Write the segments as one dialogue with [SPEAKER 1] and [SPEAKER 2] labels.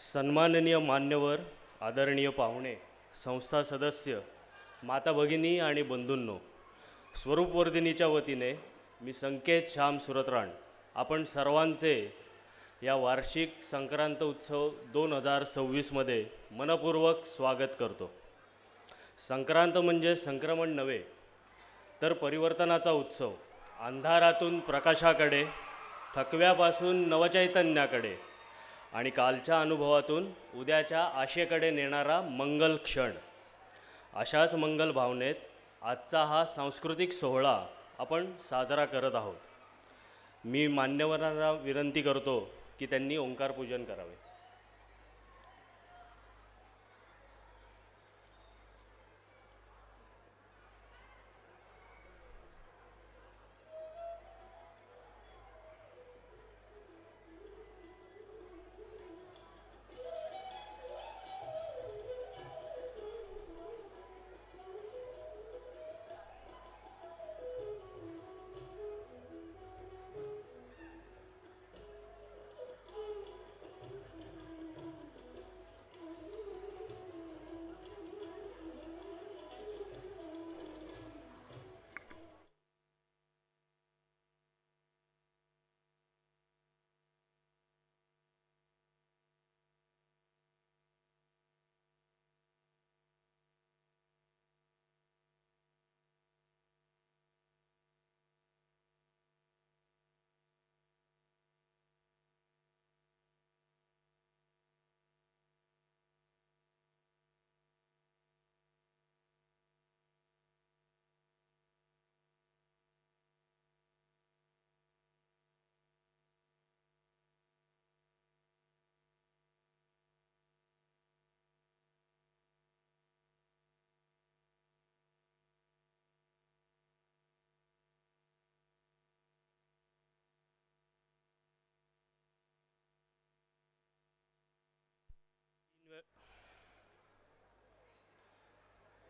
[SPEAKER 1] सन्माननीय मान्यवर, आदरणीय पाहुणे, संस्था सदस्य, माता भगिनी आणि बंधूंनो, स्वरूपवर्धिनीच्या वतीने मी संकेत श्याम सुरतराण आपण सर्वांचे या वार्षिक संक्रांत उत्सव 2026मध्ये मनपूर्वक स्वागत करतो. संक्रांत म्हणजे संक्रमण नव्हे, तर परिवर्तनाचा उत्सव. अंधारातून प्रकाशाकडे, थकव्यापासून नवचैतन्याकडे आणि कालच्या अनुभवातून उद्याच्या आशेकडे नेणारा मंगल क्षण. अशाच मंगल भावनेत आजचा हा सांस्कृतिक सोहळा आपण साजरा करत आहोत. मी मान्यवरांना विनंती करतो की त्यांनी ओंकार पूजन करावे.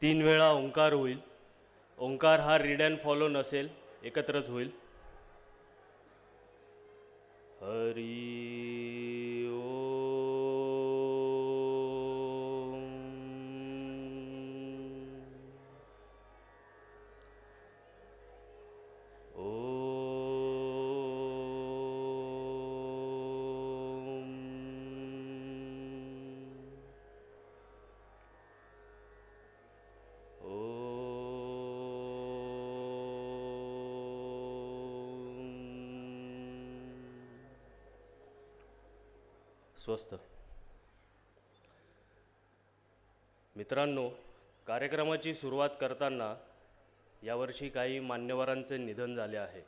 [SPEAKER 1] 3 वेळा ओंकार होईल. ओंकार हा रीड अँड फॉलो नसेल, एकत्रच होईल. हरी ओम. स्वस्त. मित्रांनो, कार्यक्रमाची सुरुवात करताना यावर्षी काही मान्यवरांचे निधन झाले आहे.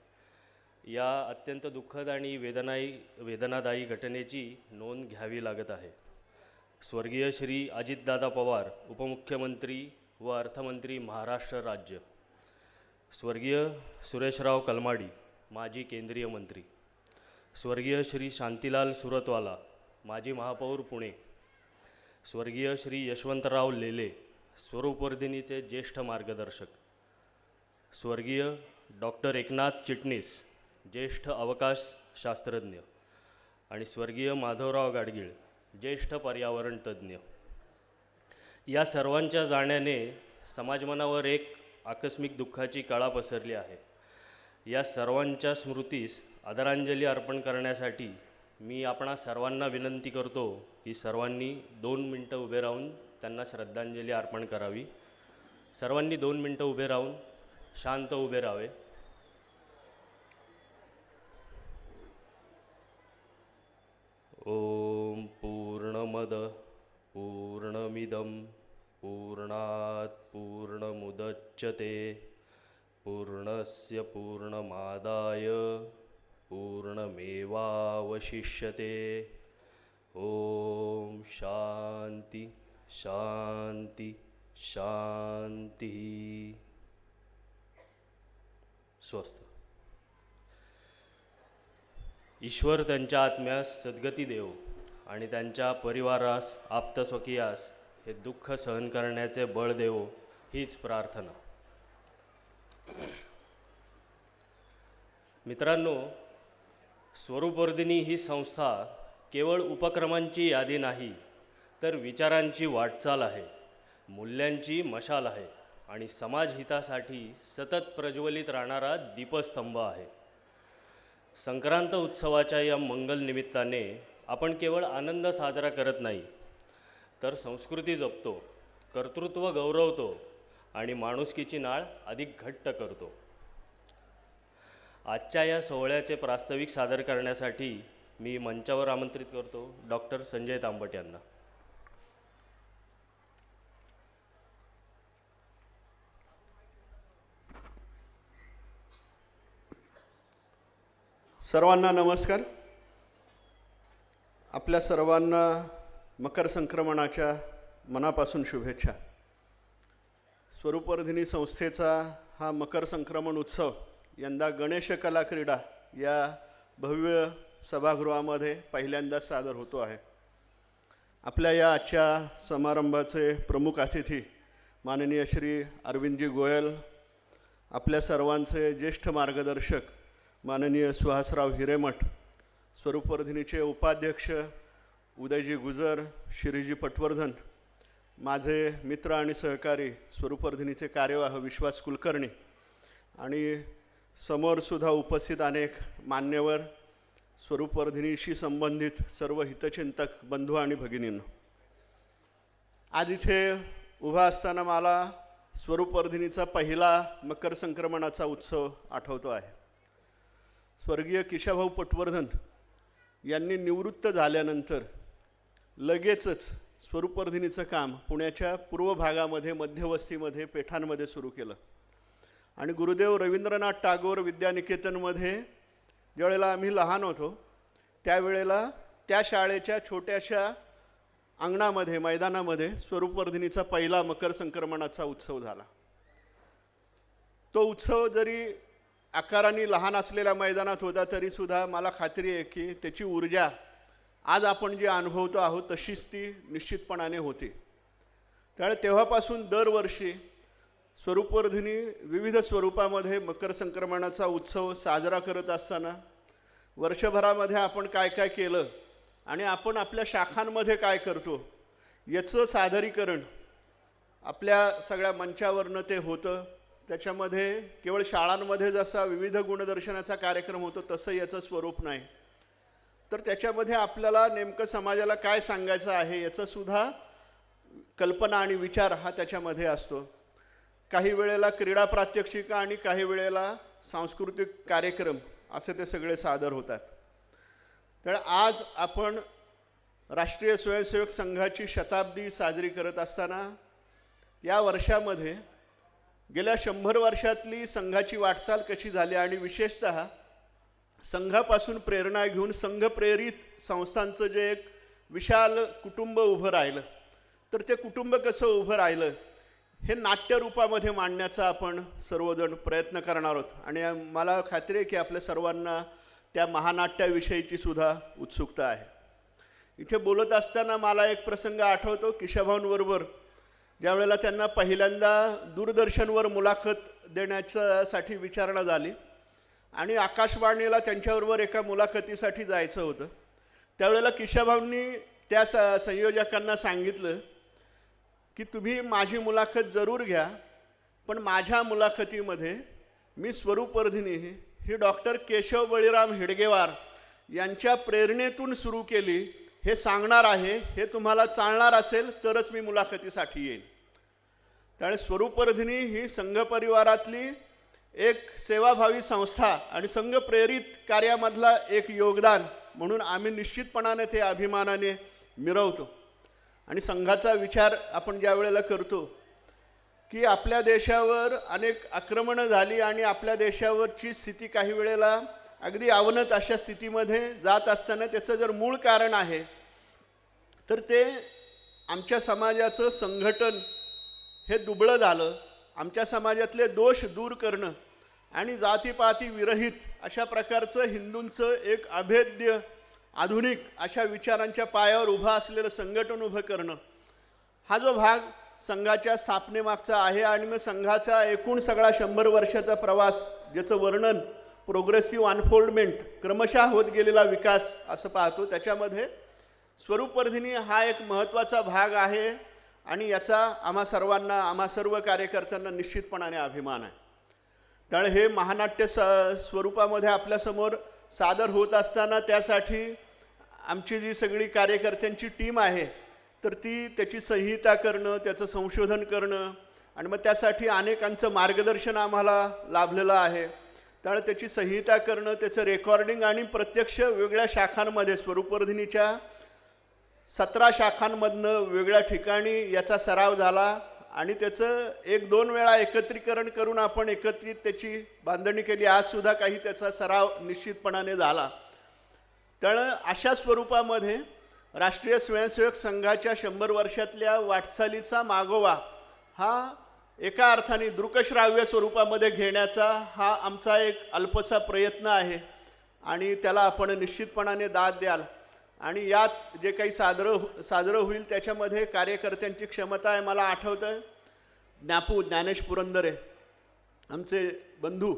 [SPEAKER 1] या अत्यंत दुःखद आणि वेदनादायी घटनेची नोंद घ्यावी लागत आहे. स्वर्गीय श्री अजितदादा पवार, उपमुख्यमंत्री व अर्थमंत्री, महाराष्ट्र राज्य. स्वर्गीय सुरेशराव कलमाडी, माजी केंद्रीय मंत्री. स्वर्गीय श्री शांतीलाल सुरतवाला, माजी महापौर, पुणे. स्वर्गीय श्री यशवंतराव लेले, स्वरूपवर्धिनीचे ज्येष्ठ मार्गदर्शक. स्वर्गीय डॉक्टर एकनाथ चिटणीस, ज्येष्ठ अवकाश शास्त्रज्ञ. आणि स्वर्गीय माधवराव गाडगीळ, ज्येष्ठ पर्यावरण तज्ज्ञ. या सर्वांच्या जाण्याने समाजमनावर एक आकस्मिक दुःखाची कळा पसरली आहे. या सर्वांच्या स्मृतीस आदरांजली अर्पण करण्यासाठी मी आपणा सर्वांना विनंती करतो की सर्वांनी 2 मिनटं उभे राहून त्यांना श्रद्धांजली अर्पण करावी. सर्वांनी 2 मिनटं उभे राहून शांत उभे राहावे. ओम पूर्णमद पूर्णमिदं पूर्णात् पूर्णमुदच्यते पूर्णस्य पूर्णमादाय पूर्णमेवावशिष्यते. ओम शांती शांती शांती. स्वस्थ. ईश्वर त्यांच्या आत्म्यास सद्गती देव आणि त्यांच्या परिवारास, आप्तस्वकीयास हे दुःख सहन करण्याचे बळ देवो, हीच प्रार्थना. मित्रांनो, स्वरूपवर्धिनी ही संस्था केवळ उपक्रमांची यादी नाही, तर विचारांची वाटचाल आहे, मूल्यांची मशाल आहे आणि समाजहितासाठी सतत प्रज्वलित राहणारा दीपस्तंभ आहे. संक्रांत उत्सवाच्या या मंगल निमित्ताने आपण केवळ आनंद साजरा करत नाही, तर संस्कृती जपतो, कर्तृत्व गौरवतो आणि माणुसकीची नाळ अधिक घट्ट करतो. आजच्या या सोहळ्याचे प्रास्ताविक सादर करण्यासाठी मी मंचावर आमंत्रित करतो डॉक्टर संजय तांबट यांना.
[SPEAKER 2] सर्वांना नमस्कार. आपल्या सर्वांना मकर संक्रमणाच्या मनापासून शुभेच्छा. स्वरूपवर्धिनी संस्थेचा हा मकर संक्रमण उत्सव यंदा गणेश कला क्रीडा या भव्य सभागृहामध्ये पहिल्यांदाच सादर होतो आहे. आपल्या या आजच्या समारंभाचे प्रमुख अतिथी माननीय श्री अरविंदजी गोयल, आपल्या सर्वांचे ज्येष्ठ मार्गदर्शक माननीय सुहासराव हिरेमठ, स्वरूपवर्धिनीचे उपाध्यक्ष उदयजी गुजर, श्रीजी पटवर्धन, माझे मित्र आणि सहकारी स्वरूपवर्धिनीचे कार्यवाह विश्वास कुलकर्णी आणि समोरसुद्धा उपस्थित अनेक मान्यवर, स्वरूपवर्धिनीशी संबंधित सर्व हितचिंतक बंधू आणि भगिनींनो, आज इथे उभा असताना मला स्वरूपवर्धिनीचा पहिला मकर संक्रमणाचा उत्सव आठवतो आहे. स्वर्गीय किशाभाऊ पटवर्धन यांनी निवृत्त झाल्यानंतर लगेचच स्वरूपवर्धिनीचं काम पुण्याच्या पूर्व भागामध्ये, मध्यवस्तीमध्ये, पेठांमध्ये सुरू केलं आणि गुरुदेव रवींद्रनाथ टागोर विद्यानिकेतनमध्ये ज्यावेळेला आम्ही लहान होतो त्यावेळेला त्या शाळेच्या छोट्याशा अंगणामध्ये, मैदानामध्ये स्वरूपवर्धिनीचा पहिला मकर संक्रमणाचा उत्सव झाला. तो उत्सव जरी आकाराने लहान असलेल्या मैदानात होता तरीसुद्धा मला खात्री आहे की त्याची ऊर्जा आज आपण जी अनुभवतो आहोत तशीच ती निश्चितपणाने होती. त्यामुळे तेव्हापासून दरवर्षी स्वरूपवर्धिनी विविध स्वरूपामध्ये मकर संक्रमणाचा उत्सव साजरा करत असताना वर्षभरामध्ये आपण काय काय केलं आणि आपण आपल्या शाखांमध्ये काय करतो याचं सादरीकरण आपल्या सगळ्या मंचावरनं ते होतं. त्याच्यामध्ये केवळ शाळांमध्ये जसा विविध गुणदर्शनाचा कार्यक्रम होतो तसं याचं स्वरूप नाही, तर त्याच्यामध्ये आपल्याला नेमकं समाजाला काय सांगायचं आहे याचंसुद्धा कल्पना आणि विचार हा त्याच्यामध्ये असतो. काही वेळेला क्रीडा प्रात्यक्षिका आणि काही वेळेला सांस्कृतिक कार्यक्रम असे ते सगळे सादर होतात. तर आज आपण राष्ट्रीय स्वयंसेवक संघाची शताब्दी साजरी करत असताना या वर्षामध्ये गेल्या 100 वर्षातली संघाची वाटचाल कशी झाली आणि विशेषतः संघापासून प्रेरणा घेऊन संघप्रेरित संस्थांचं जे एक विशाल कुटुंब उभं राहिलं, तर ते कुटुंब कसं उभं राहिलं हे नाट्यरूपामध्ये मांडण्याचा आपण सर्वजण प्रयत्न करणार आहोत आणि मला खात्री आहे की आपल्या सर्वांना त्या महानाट्याविषयीची सुद्धा उत्सुकता आहे. इथे बोलत असताना मला एक प्रसंग आठवतो. किशाभाऊंबरोबर ज्यावेळेला त्यांना पहिल्यांदा दूरदर्शनवर मुलाखत देण्यासाठी विचारणा झाली आणि आकाशवाणीला त्यांच्याबरोबर एका मुलाखतीसाठी जायचं होतं, त्यावेळेला किशाभाऊंनी त्या संयोजकांना सांगितलं की तुम्ही माझी मुलाखत जरूर घ्या, पण माझ्या मुलाखतीमध्ये मी स्वरूपवर्धिनी ही डॉक्टर केशव बळीराम हेडगेवार यांच्या प्रेरणेतून सुरू केली हे सांगणार आहे. हे तुम्हाला चालणार असेल तरच मी मुलाखतीसाठी येईन. त्यामुळे स्वरूपवर्धिनी ही संघपरिवारातली एक सेवाभावी संस्था आणि संघप्रेरित कार्यामधला एक योगदान म्हणून आम्ही निश्चितपणाने ते अभिमानाने मिरवतो. आणि संघाचा विचार आपण ज्या वेळेला करतो की आपल्या देशावर अनेक आक्रमणं झाली आणि आपल्या देशावरची स्थिती काही वेळेला अगदी अवनत अशा स्थितीमध्ये जात असताना त्याचं जर मूळ कारण आहे तर ते आमच्या समाजाचं संघटन हे दुबळं झालं, आमच्या समाजातले दोष दूर करणं आणि जातीपाती विरहित अशा प्रकारचं हिंदूंचं एक अभेद्य आधुनिक अशा विचारांच्या पायावर उभं असलेलं संघटन उभं करणं हा जो भाग संघाच्या स्थापनेमागचा आहे. आणि मग संघाचा एकूण सगळा 100 वर्षाचा प्रवास ज्याचं वर्णन प्रोग्रेसिव्ह अनफोल्डमेंट क्रमशः होत गेलेला विकास असं पाहतो. त्याच्यामध्ये स्वरूपवर्धिनी हा एक महत्त्वाचा भाग आहे आणि याचा आम्हा सर्वांना, आम्हा सर्व कार्यकर्त्यांना निश्चितपणाने अभिमान आहे. त्यामुळे हे महानाट्य स्वरूपामध्ये आपल्यासमोर सादर होत असताना त्यासाठी आमची जी सगळी कार्यकर्त्यांची टीम आहे तर ती त्याची संहिता करणं, त्याचं संशोधन करणं आणि मग त्यासाठी अनेकांचं मार्गदर्शन आम्हाला लाभलेलं आहे. त्यामुळे त्याची संहिता करणं, त्याचं रेकॉर्डिंग आणि प्रत्यक्ष वेगळ्या शाखांमध्ये स्वरूपवर्धिनीच्या 17 शाखांमधनं वेगळ्या ठिकाणी याचा सराव झाला आणि त्याचं 1-2 वेळा एकत्रीकरण करून आपण एकत्रित त्याची बांधणी केली. आजसुद्धा काही त्याचा सराव निश्चितपणाने झाला. त्यामुळे अशा स्वरूपामध्ये राष्ट्रीय स्वयंसेवक संघाच्या 100 वर्षातल्या वाटचालीचा मागोवा हा एका अर्थाने दृकश्राव्य स्वरूपामध्ये घेण्याचा हा आमचा एक अल्पसा प्रयत्न आहे आणि त्याला आपण निश्चितपणाने दाद द्याल. आणि यात जे काही साजरं होईल त्याच्यामध्ये कार्यकर्त्यांची क्षमता आहे. मला आठवतं आहे ज्ञानेश पुरंदरे आमचे बंधू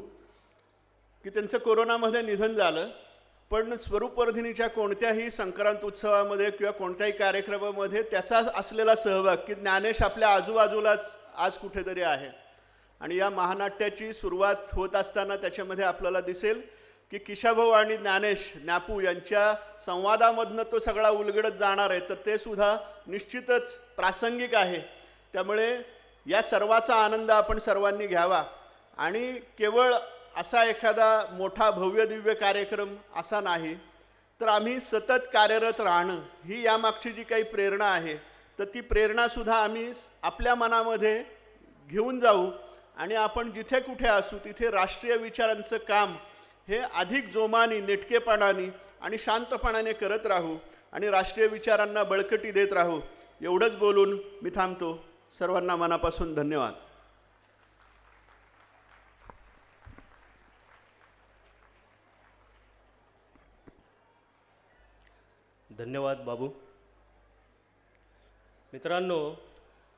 [SPEAKER 2] की त्यांचं कोरोनामध्ये निधन झालं, पण स्वरूपवर्धिनीच्या कोणत्याही संक्रांत उत्सवामध्ये किंवा कोणत्याही कार्यक्रमामध्ये त्याचा असलेला सहभाग की ज्ञानेश आपल्या आजूबाजूलाच आज कुठेतरी आहे. आणि या महानाट्याची सुरुवात होत असताना त्याच्यामध्ये आपल्याला दिसेल की किशाभाऊ आणि ज्ञापू यांच्या संवादामधनं तो सगळा उलगडत जाणार आहे, तर ते सुद्धा निश्चितच प्रासंगिक आहे. त्यामुळे या सर्वाचा आनंद आपण सर्वांनी घ्यावा आणि केवळ असा एखादा मोठा भव्य दिव्य कार्यक्रम असा नाही, तर आम्ही सतत कार्यरत राहणं ही यामागची जी काही प्रेरणा आहे तर ती प्रेरणासुद्धा आम्ही आपल्या मनामध्ये घेऊन जाऊ आणि आपण जिथे कुठे असू तिथे राष्ट्रीय विचारांचं काम हे अधिक जोमाने, नेटकेपणाने आणि शांतपणाने करत राहू आणि राष्ट्रीय विचारांना बळकटी देत राहू. एवढंच बोलून मी थांबतो. सर्वांना मनापासून धन्यवाद.
[SPEAKER 1] धन्यवाद बाबू. मित्रांनो,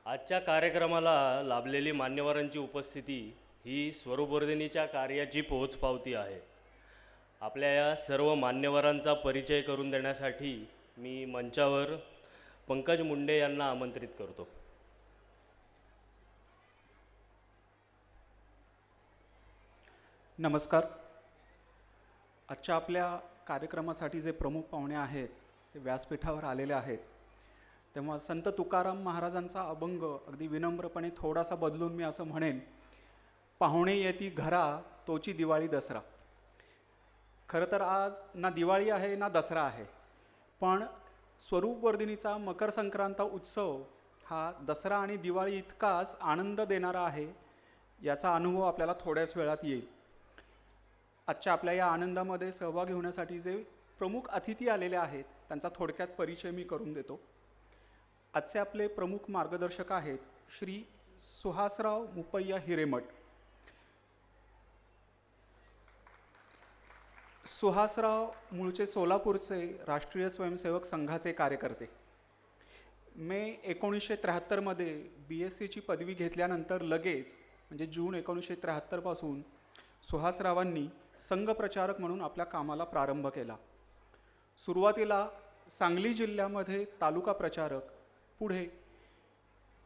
[SPEAKER 1] आजच्या कार्यक्रमाला लाभलेली मान्यवरांची उपस्थिती ही स्वरूपवर्धिनीच्या कार्याची पोहोचपावती आहे. आपल्या या सर्व मान्यवरांचा परिचय करून देण्यासाठी मी मंचावर पंकज मुंडे यांना आमंत्रित करतो.
[SPEAKER 3] नमस्कार. आजच्या आपल्या कार्यक्रमासाठी जे प्रमुख पाहुणे आहेत ते व्यासपीठावर आलेले आहेत. तेव्हा संत तुकाराम महाराजांचा अभंग अगदी विनम्रपणे थोडासा बदलून मी असं म्हणेन, पाहुणे येती घरा तोची दिवाळी दसरा. खरं तर आज ना दिवाळी आहे ना दसरा आहे, पण स्वरूपवर्धिनीचा मकर संक्रांत उत्सव हा दसरा आणि दिवाळी इतकाच आनंद देणारा आहे. याचा अनुभव आपल्याला थोड्याच वेळात येईल. आजच्या आपल्या या आनंदामध्ये सहभागी होण्यासाठी जे प्रमुख अतिथी आलेले आहेत त्यांचा थोडक्यात परिचय मी करून देतो. आजचे आपले प्रमुख मार्गदर्शक आहेत श्री सुहासराव मुपय्या हिरेमठ. सुहासराव मूळचे सोलापूरचे राष्ट्रीय स्वयंसेवक संघाचे कार्यकर्ते. मे 1973 BSc पदवी घेतल्यानंतर लगेच म्हणजे जून 1973 पासून सुहासरावांनी संघप्रचारक म्हणून आपल्या कामाला प्रारंभ केला. सुरुवातीला सांगली जिल्ह्यामध्ये तालुका प्रचारक, पुढे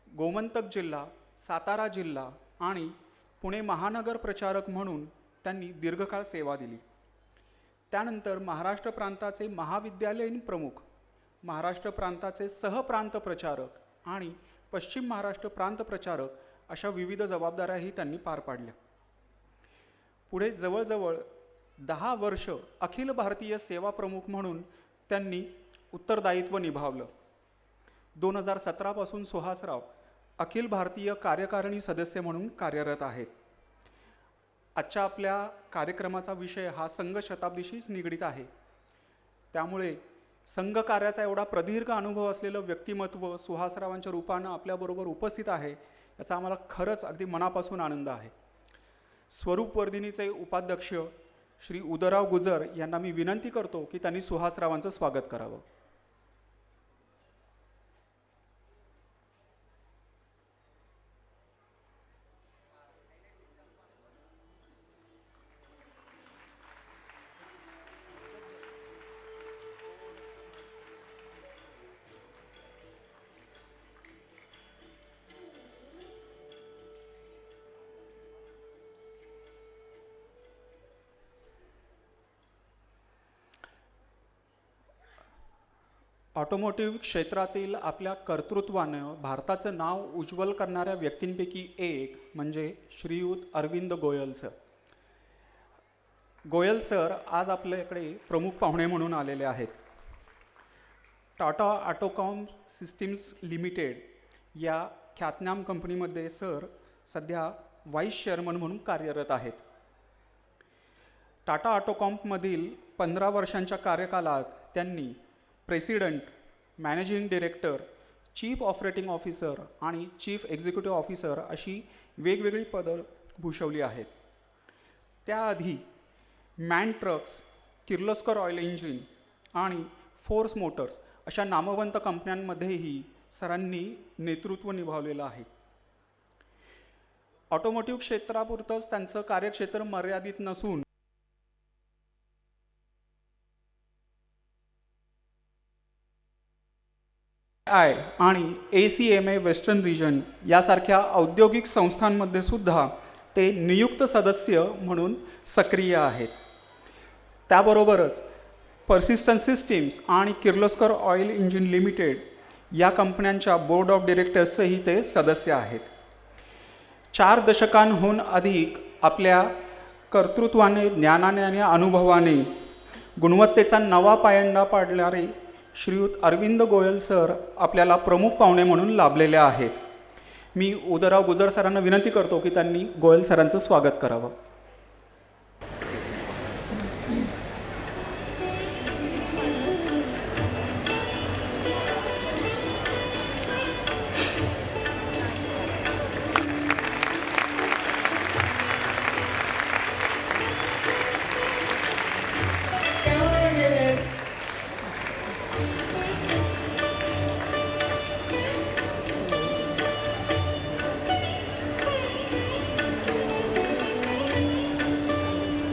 [SPEAKER 3] गोमंतक जिल्हा, सातारा जिल्हा आणि पुणे महानगर प्रचारक म्हणून त्यांनी दीर्घकाळ सेवा दिली. त्यानंतर महाराष्ट्र प्रांताचे महाविद्यालयीन प्रमुख, महाराष्ट्र प्रांताचे सहप्रांत प्रचारक आणि पश्चिम महाराष्ट्र प्रांत प्रचारक अशा विविध जबाबदाऱ्याही त्यांनी पार पाडल्या. पुढे जवळजवळ 10 वर्ष अखिल भारतीय सेवा प्रमुख म्हणून त्यांनी उत्तरदायित्व निभावलं. 2017 पासून सुहासराव अखिल भारतीय कार्यकारिणी सदस्य म्हणून कार्यरत आहेत. आजच्या आपल्या कार्यक्रमाचा विषय हा संघ शताब्दीशीच निगडीत आहे. त्यामुळे संघ कार्याचा एवढा प्रदीर्घ अनुभव असलेलं व्यक्तिमत्व सुहासरावांच्या रूपानं आपल्याबरोबर उपस्थित आहे, याचा आम्हाला खरंच अगदी मनापासून आनंद आहे. स्वरूपवर्धिनीचे उपाध्यक्ष श्री उदयराव गुजर यांना मी विनंती करतो की त्यांनी सुहासरावांचं स्वागत करावं. ऑटोमोटिव्ह क्षेत्रातील आपल्या कर्तृत्वानं भारताचं नाव उज्ज्वल करणाऱ्या व्यक्तींपैकी एक म्हणजे श्रीयुत अरविंद गोयल सर. गोयल सर आज आपल्याकडे प्रमुख पाहुणे म्हणून आलेले आहेत. टाटा ऑटोकॉम सिस्टीम्स लिमिटेड या ख्यातनाम कंपनीमध्ये सर सध्या व्हाईस चेअरमन म्हणून कार्यरत आहेत. टाटा ऑटोकॉममधील 15 वर्षांच्या कार्यकालात त्यांनी president, managing director, chief operating officer आणि चीफ एक्झिक्युटिव्ह ऑफिसर अशी वेगवेगळी पदं भूषवली आहेत. त्याआधी man trucks, Kirloskar oil engine आणि फोर्स मोटर्स अशा नामवंत कंपन्यांमध्येही सरांनी नेतृत्व निभावलेलं आहे. ऑटोमोटिव्ह क्षेत्रापुरतंच त्यांचं कार्यक्षेत्र मर्यादित नसून आणि ACMA वेस्टर्न रिजन यासारख्या औद्योगिक संस्थांमध्ये सुद्धा ते नियुक्त सदस्य म्हणून सक्रिय आहेत. त्याबरोबरच पर्सिस्टंट सिस्टीम्स आणि किर्लोस्कर ऑइल इंजिन लिमिटेड या कंपन्यांच्या बोर्ड ऑफ डिरेक्टर्सचेही ते सदस्य आहेत. 4 दशकांहून अधिक आपल्या कर्तृत्वाने, ज्ञानाने आणि अनुभवाने गुणवत्तेचा नवा पायंडा पाडणारे श्रीयुत अरविंद गोयल सर आपल्याला प्रमुख पाहुणे म्हणून लाभलेले आहेत. मी उदयराव गुजर सरांना विनंती करतो की त्यांनी गोयल सरांचं स्वागत करावं.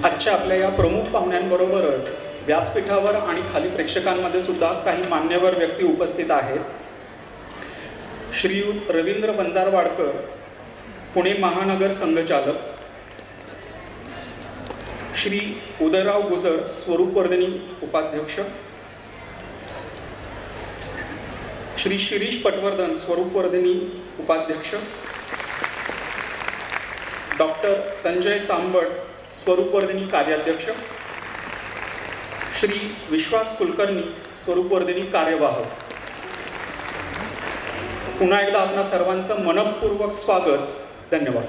[SPEAKER 3] आजच्या आपल्या या प्रमुख पाहुण्यांबरोबरच व्यासपीठावर आणि खाली प्रेक्षकांमध्ये सुद्धा काही मान्यवर व्यक्ती उपस्थित आहेत. श्रीयुत रवींद्र पंजारवाडकर, पुणे महानगर संघचालक. श्री उदयराव गुजर, स्वरूप वर्धिनी उपाध्यक्ष. श्री शिरीष पटवर्धन, स्वरूप वर्धिनी उपाध्यक्ष. डॉक्टर संजय तांबट, स्वरूप वर्धिनी कार्याध्यक्ष. श्री विश्वास कुलकर्णी, स्वरूप वर्धिनी कार्यवाह. पुन्हा एकदा आपणा सर्वांचं मनपूर्वक स्वागत. धन्यवाद.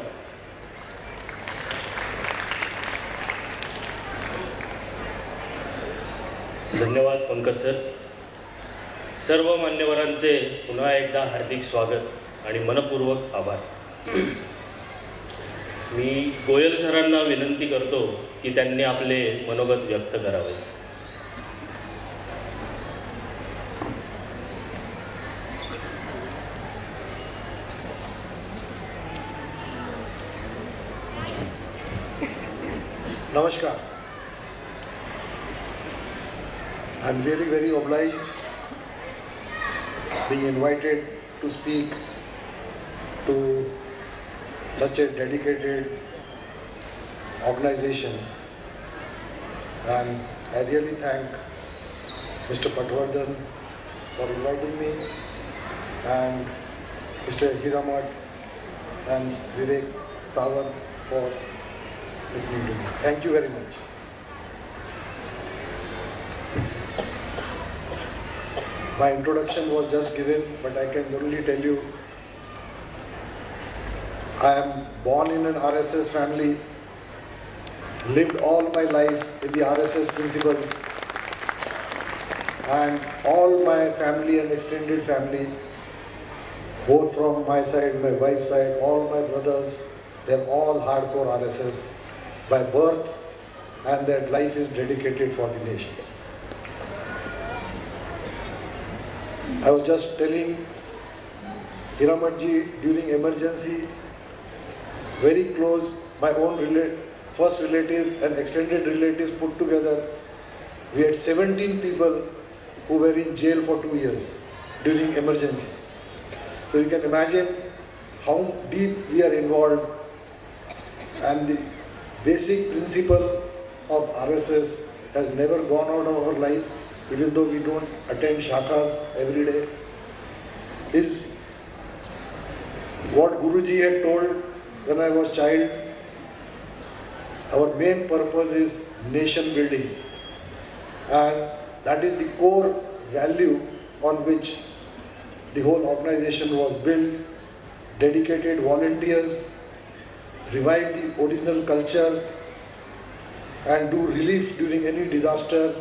[SPEAKER 1] धन्यवाद पंकज सर. सर्व मान्यवरांचे पुन्हा एकदा हार्दिक स्वागत आणि मनपूर्वक आभार. मी गोयल सरांना विनंती करतो की त्यांनी आपले मनोगत व्यक्त करावे.
[SPEAKER 4] Namaskar. I'm really very obliged being invited to speak to such a dedicated organization, and I really thank Mr. Patwardhan for inviting me, and Mr. Hiramat and Vivek Sawant for listening to me. Thank you very much. My introduction was just given, but I can only tell you I am born in an RSS family, lived all my life with the RSS principles, and all my family and extended family, both from my side, my wife's side, all my brothers, they're all hardcore RSS by birth, and their life is dedicated for the nation. I was just telling Hiramatji during emergency, very close, my own first relatives and extended relatives put together, we had 17 people who were in jail for 2 years during emergency. So you can imagine how deep we are involved, and the basic principle of RSS has never gone out of our life. even though we don't attend shakas every day, is what Guruji had told when I was child. Our main purpose is nation building, and that is the core value on which the whole organization was built. Dedicated volunteers, revive the original culture and do relief during any disaster,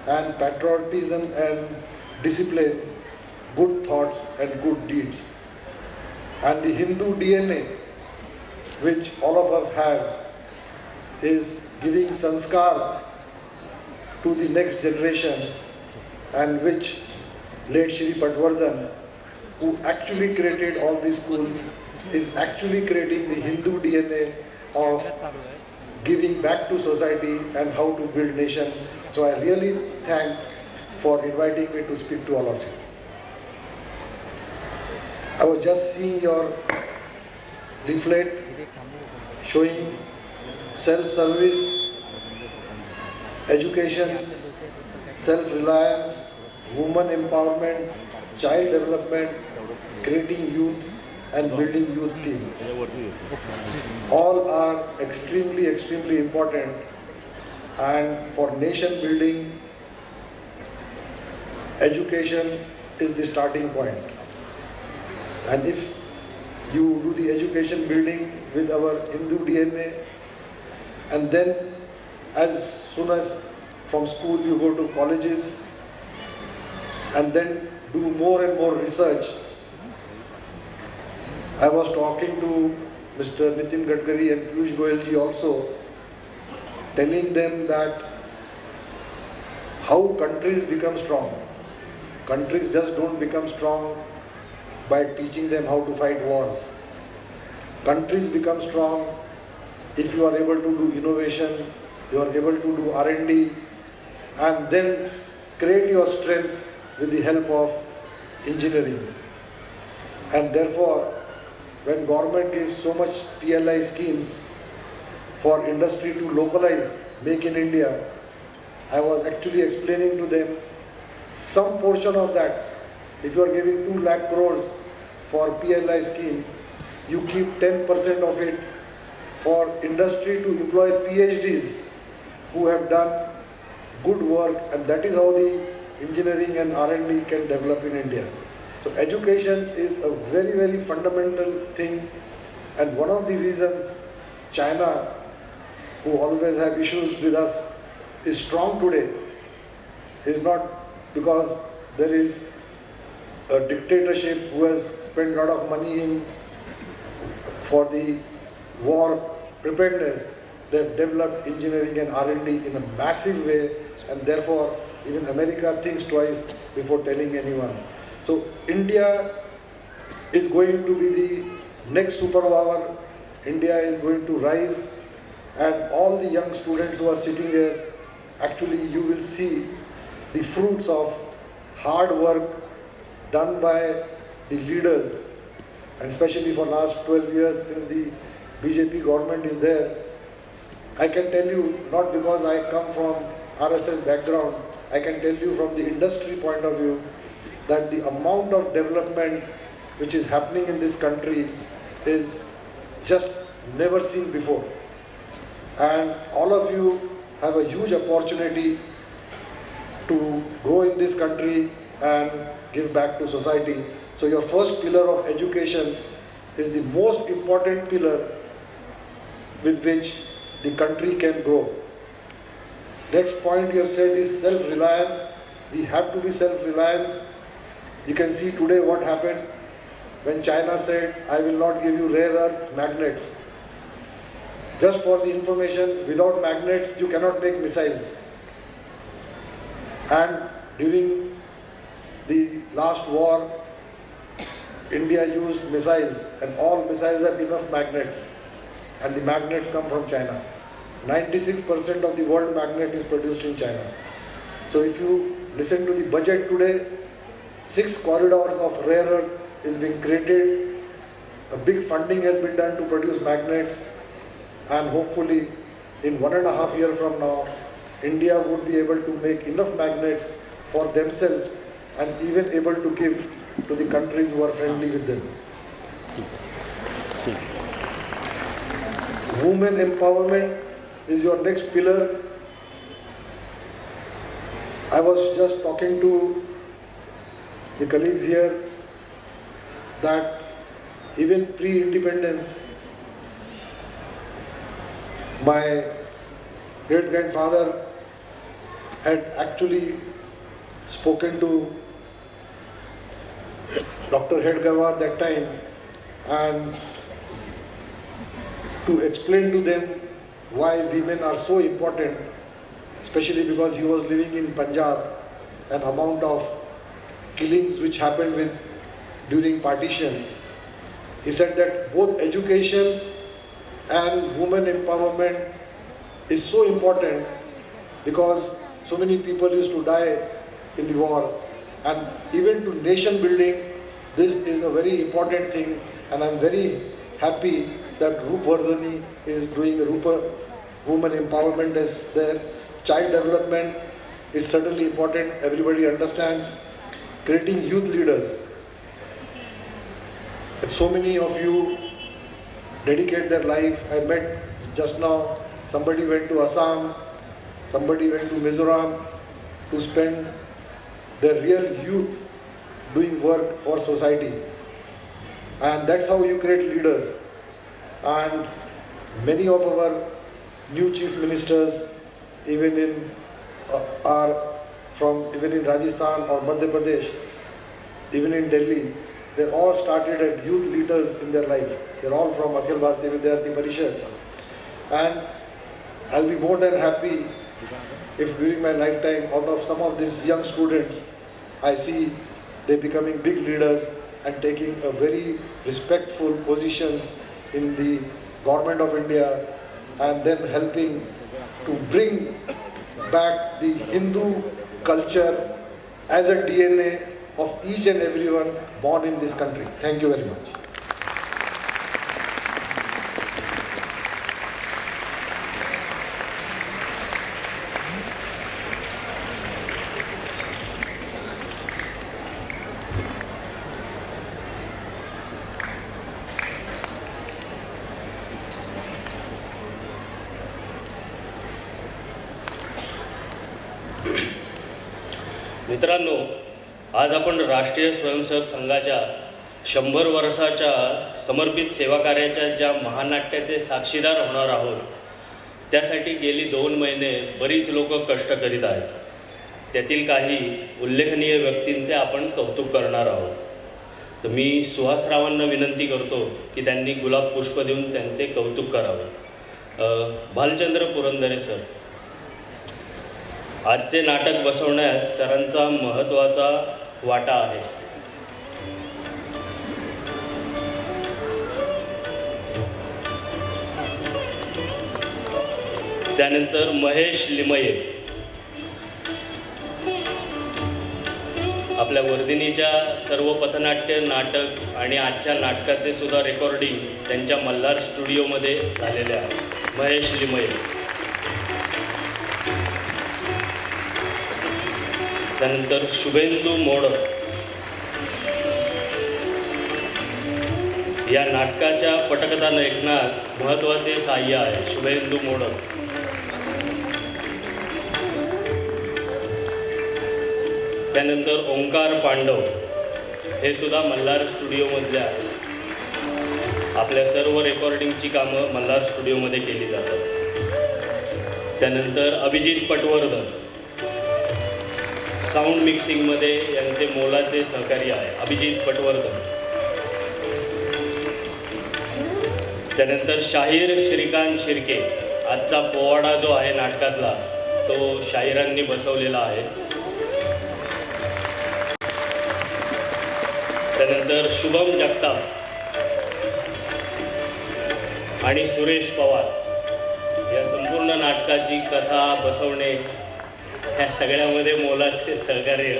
[SPEAKER 4] and patriotism and discipline, good thoughts and good deeds. And the Hindu DNA, which all of us have, is giving sanskar to the next generation, and which late Shri Patwardhan, who actually created all these schools, is actually creating the Hindu DNA of giving back to society and how to build nation. So I really thank for inviting me to speak to all of you. I was just seeing your leaflet showing self-service, education, self-reliance, women empowerment, child development, creating youth and building youth team. All are extremely, extremely important, and for nation building, education is the starting point. And if you do the education building with our Hindu DNA, and then as soon as from school you go to colleges, and then do more and more research. I was talking to Mr. Nitin Gadkari and Piyush Goyal ji also, telling them that how countries become strong. Countries just don't become strong by teaching them how to fight wars. Countries become strong if you are able to do innovation, you are able to do R&D, and then create your strength with the help of engineering. And therefore, when government gives so much PLI schemes for industry to localize, make in India, I was actually explaining to them some portion of that. If you are giving 2 lakh crores for PLI scheme, you keep 10% of it for industry to employ PhDs who have done good work, and that is how the engineering and R&D can develop in India. So education is a very, very fundamental thing, and one of the reasons China, who always have issues with us, is strong today is not because there is a dictatorship who has spent a lot of money in for the war preparedness. They have developed engineering and R&D in a massive way, and therefore even America thinks twice before telling anyone. So India is going to be the next superpower. India is going to rise, and all the young students who are sitting here, actually you will see the fruits of hard work done by the leaders, and especially for last 12 years since the BJP government is there. I can tell you, not because I come from RSS background, I can tell you from the industry point of view that the amount of development which is happening in this country is just never seen before. And all of you have a huge opportunity to grow in this country and give back to society. So your first pillar of education is the most important pillar with which the country can grow. Next point you have said is self-reliance. We have to be self-reliant. You can see today what happened when China said, I will not give you rare earth magnets. Just for the information, without magnets you cannot make missiles. And during the last war, India used missiles, and all missiles have enough magnets, and the magnets come from China. 96% of the world magnet is produced in China. So if you listen to the budget today, 6 corridors of rare earth is being created. A big funding has been done to produce magnets, and hopefully in 1.5 years from now, India would be able to make enough magnets for themselves and even able to give to the countries who are friendly with them. Women empowerment is your next pillar. I was just talking to the colleagues here that even pre-independence, my great-grandfather had actually spoken to Dr. Hedgewar that time and to explain to them why women are so important, especially because he was living in Punjab, an amount of killings which happened during partition. He said that both education and women empowerment is so important because so many people used to die in the war, and even to nation building, this is a very important thing, and I'm very happy that Roop Vardhani is doing women empowerment as their child development is certainly important, everybody understands. Creating youth leaders. So many of you dedicate their life. I met just now, somebody went to Assam, somebody went to Mizoram to spend their real youth doing work for society. And that's how you create leaders. And many of our new chief ministers, even in even in Rajasthan or Madhya Pradesh, even in Delhi, they all started as youth leaders in their life. They're all from Akhil Bharatiya Vidyarthi Parishad. And I'll be more than happy if during my lifetime, out of some of these young students, I see they becoming big leaders and taking a very respectful positions in the government of India, and then helping to bring back the Hindu culture as a DNA of each and everyone born in this country. Thank you very much.
[SPEAKER 1] मित्रांनो, आज आपण राष्ट्रीय स्वयंसेवक संघाच्या 100 वर्षाच्या समर्पित सेवा कार्याच्या ज्या महानाट्याचे साक्षीदार होणार आहोत, त्यासाठी गेली 2 महिने बरीच लोक कष्ट करीत आहेत. त्यातील काही उल्लेखनीय व्यक्तींचे आपण कौतुक करणार आहोत. तर मी सुहासरावांना विनंती करतो की त्यांनी गुलाब पुष्प देऊन त्यांचे कौतुक करावे. भालचंद्र पुरंदरे सर, आजचे नाटक बसवण्यात सरांचा महत्त्वाचा वाटा आहे. त्यानंतर महेश लिमये, आपल्या वर्धिनीच्या सर्व पथनाट्य, नाटक आणि आजच्या नाटकाचे सुद्धा रेकॉर्डिंग त्यांच्या मल्हार स्टुडिओमध्ये झालेले आहे. महेश लिमये. त्यानंतर शुभेंदू मोडक, या नाटकाच्या पटकथा लेखनात महत्त्वाचे सहाय्य आहे. शुभेंदू मोडक. त्यानंतर ओंकार पांडव, हे सुद्धा मल्हार स्टुडिओमधले आहेत. आपल्या सर्व रेकॉर्डिंगची कामं मल्हार स्टुडिओमध्ये केली जातात. त्यानंतर अभिजित पटवर्धन, साऊंड मिक्सिंगमध्ये यांचे मोलाचे सहकारी आहे. अभिजित पटवर्धन. त्यानंतर शाहीर श्रीकांत शिर्के, आजचा पोवाडा जो आहे नाटकातला तो शाहिरांनी बसवलेला आहे. त्यानंतर शुभम जगताप आणि सुरेश पवार, या संपूर्ण नाटकाची कथा बसवणे ह्या सगळ्यामध्ये मोलाचे सहकार्य.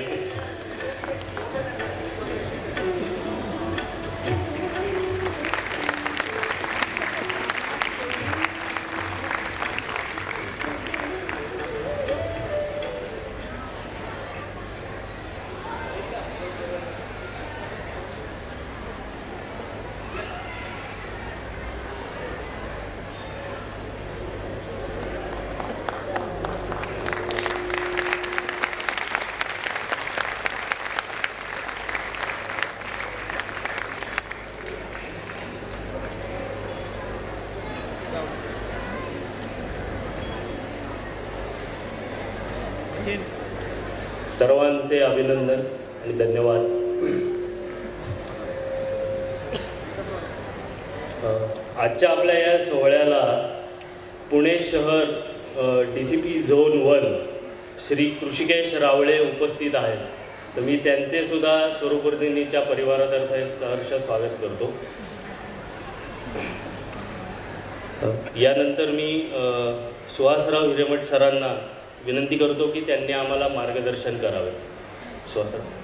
[SPEAKER 1] सर्वांचे अभिनंदन आणि धन्यवाद. आजच्या आपल्या या सोहळ्याला पुणे शहर DCP झोन 1 श्री कृषिकेश रावळे उपस्थित आहेत. तर मी त्यांचे सुद्धा स्वरूपवर्धिनीच्या परिवारातर्फे सहर्ष स्वागत करतो. यानंतर मी सुहासराव हिरेमठ सरांना विनंती करतो की त्यांनी आम्हाला मार्गदर्शन करावे. सुहासराव.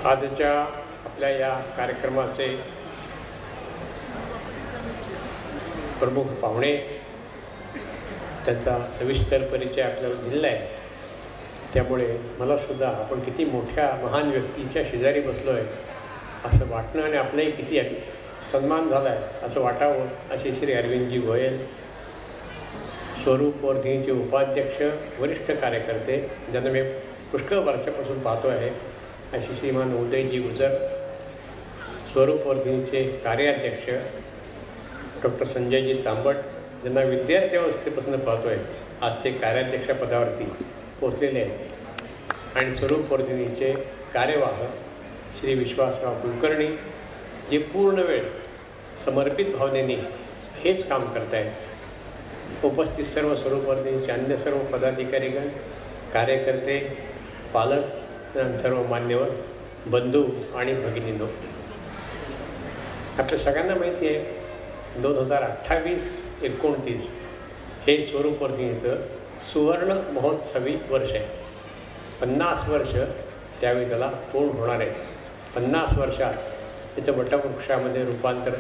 [SPEAKER 5] आजच्या आपल्या या कार्यक्रमाचे प्रमुख पाहुणे, त्यांचा सविस्तर परिचय आपल्याला दिलेला आहे. त्यामुळे मला सुद्धा आपण किती मोठ्या महान व्यक्तीच्या शेजारी बसलो आहे असं वाटणं आणि आपलाही किती सन्मान झाला आहे असं वाटावं असे श्री अरविंदजी गोयल, स्वरूपवर्धिनीचे उपाध्यक्ष, वरिष्ठ कार्यकर्ते ज्यांना मी पुष्कळ वर्षापासून पाहतो आहे असे श्रीमान उदयजी गुजर, स्वरूपवर्धिनीचे कार्याध्यक्ष डॉक्टर संजयजी तांबट, ज्यांना विद्यार्थी अवस्थेपासून पाहतो आहे, आज ते कार्याध्यक्ष पदावरती पोचलेले आहेत. आणि स्वरूपवर्धिनीचे कार्यवाह श्री विश्वासराव कुलकर्णी, जे पूर्ण वेळ समर्पित भावनेने हेच काम करत आहेत. उपस्थित सर्व स्वरूपवर्धिनीचे अन्य सर्व पदाधिकारीगण, कार्यकर्ते, पालक, सर्व मान्यवर, बंधू आणि भगिनींनो, आपल्या सगळ्यांना माहिती आहे 2028-29 हे स्वरूपवर्धिनीचं सुवर्ण महोत्सवी वर्ष आहे. 50 वर्ष त्यावेळी त्याला पूर्ण होणार आहे. 50 वर्षात त्याचं वटवृक्षामध्ये रूपांतर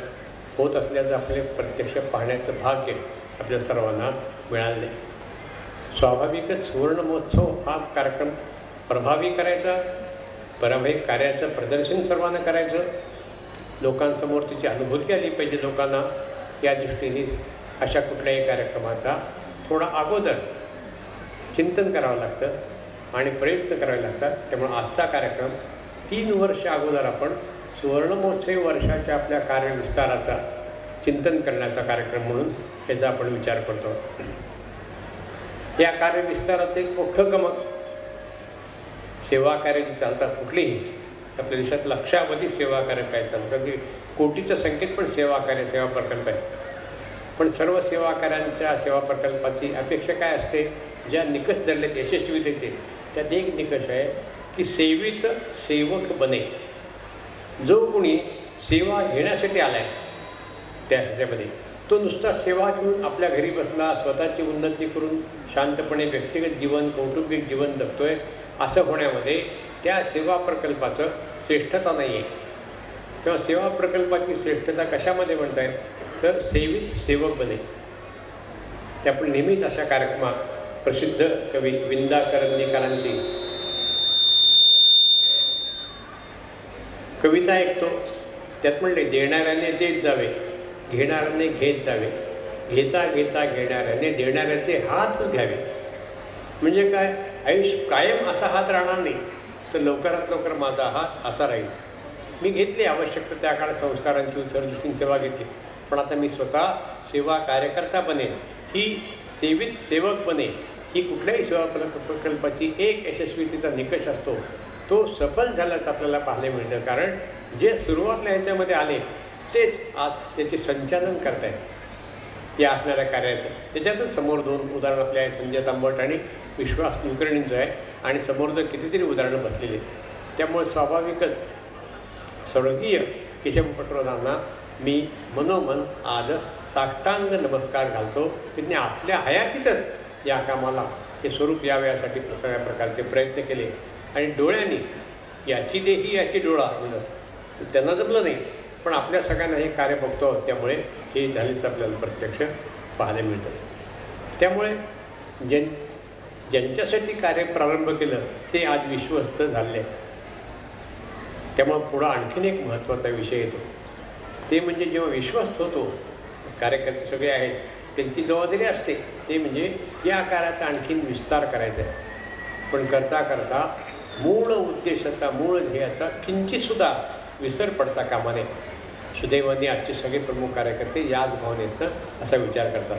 [SPEAKER 5] होत असल्याचं आपले प्रत्यक्ष पाहण्याचं भाग्य आपल्या सर्वांना मिळाले. स्वाभाविकच सुवर्ण महोत्सव हा कार्यक्रम प्रभावी करायचा, प्रभावी कार्याचं प्रदर्शन सर्वांना करायचं, लोकांसमोर तिची अनुभूती आली पाहिजे लोकांना, या दृष्टीने अशा कुठल्याही कार्यक्रमाचा थोडा अगोदर चिंतन करावं लागतं आणि प्रयत्न करावे लागतात. त्यामुळे आजचा कार्यक्रम 3 वर्ष अगोदर आपण सुवर्णमहोत्सवी वर्षाच्या आपल्या कार्यविस्ताराचा चिंतन करण्याचा कार्यक्रम म्हणून याचा आपण विचार करतो. या कार्यविस्ताराचं एक मोठं गमक, सेवा कार्य जी चालतात कुठलीही आपल्या देशात लक्षावधी सेवा कार्य काय चालतात, की कोटीच्या संख्येत पण सेवा कार्य, सेवा प्रकल्प आहे. पण सर्व सेवा कार्यांच्या सेवा प्रकल्पाची अपेक्षा काय असते, ज्या निकष धरलेत यशस्वीतेचे, त्यात एक निकष आहे की सेवित सेवक बने. जो कोणी सेवा घेण्यासाठी आला आहे त्या ह्याच्यामध्ये, तो नुसता सेवा घेऊन आपल्या घरी बसला, स्वतःची उन्नती करून शांतपणे व्यक्तिगत जीवन, कौटुंबिक जीवन जगतोय, असं होण्यामध्ये त्या सेवा प्रकल्पाचं श्रेष्ठता नाही आहे. तेव्हा सेवा प्रकल्पाची श्रेष्ठता कशामध्ये म्हणता येईल, तर सेवित सेवक बने. ते आपण नेहमीच अशा कार्यक्रमात प्रसिद्ध कवी विंदा करंदीकरांची कविता ऐकतो. त्यात म्हणले, देणाऱ्याने देत जावे, घेणाऱ्याने घेत जावे, घेता घेता घेणाऱ्याने देणाऱ्याचे हातच घ्यावे. म्हणजे काय, आयुष्य कायम असा हात राहणार नाही, तर लवकरात लवकर माझा हात असा राहील. मी घेतली आवश्यकता त्या काळात संस्कारांची उत्सर्दृष्टीने सेवा घेतली, पण आता मी स्वतः सेवा कार्यकर्ता बनेन, ही सेवित सेवक बने, ही कुठल्याही सेवा प्रकल्पाची एक यशस्वीतेचा निकष असतो. तो सफल झाल्याचं आपल्याला पाहायला मिळतं. कारण जे सुरुवातला ह्याच्यामध्ये आले तेच आज त्याचे संचालन करत आहेत या असणाऱ्या कार्याचं. त्याच्यातच समोर 2 उदाहरणं आपले आहेत, संजय तांबट आणि विश्वास कुलकर्णींचं आहे, आणि समोर जर कितीतरी उदाहरणं बसलेली. त्यामुळे स्वाभाविकच स्वर्गीय केशव पटवर्धनांना मी मनोमन आज साष्टांग नमस्कार घालतो. त्यांनी आपल्या हयातीतच या कामाला हे स्वरूप यावे यासाठी सगळ्या प्रकारचे प्रयत्न केले, आणि डोळ्यांनी याची देही याची डोळा म्हणलं तर त्यांना जमलं नाही, पण आपल्या सगळ्यांना हे कार्य बघतो, त्यामुळे हे झालेच आपल्याला प्रत्यक्ष पाहायला मिळतं. त्यामुळे ज्यांच्यासाठी कार्य प्रारंभ केलं ते आज विश्वस्त झाले. त्यामुळं पुढं आणखीन एक महत्त्वाचा विषय येतो, ते म्हणजे जेव्हा विश्वस्त होतो, कार्यकर्ते सगळे आहेत, त्यांची जबाबदारी असते ते म्हणजे या कार्याचा आणखीन विस्तार करायचा आहे. पण करता करता मूळ उद्देशाचा, मूळ ध्येयाचा किंचितसुद्धा विसर पडता कामा नये. सुदैवाने आजचे सगळे प्रमुख कार्यकर्ते याच भावनेतनं असा विचार करतात.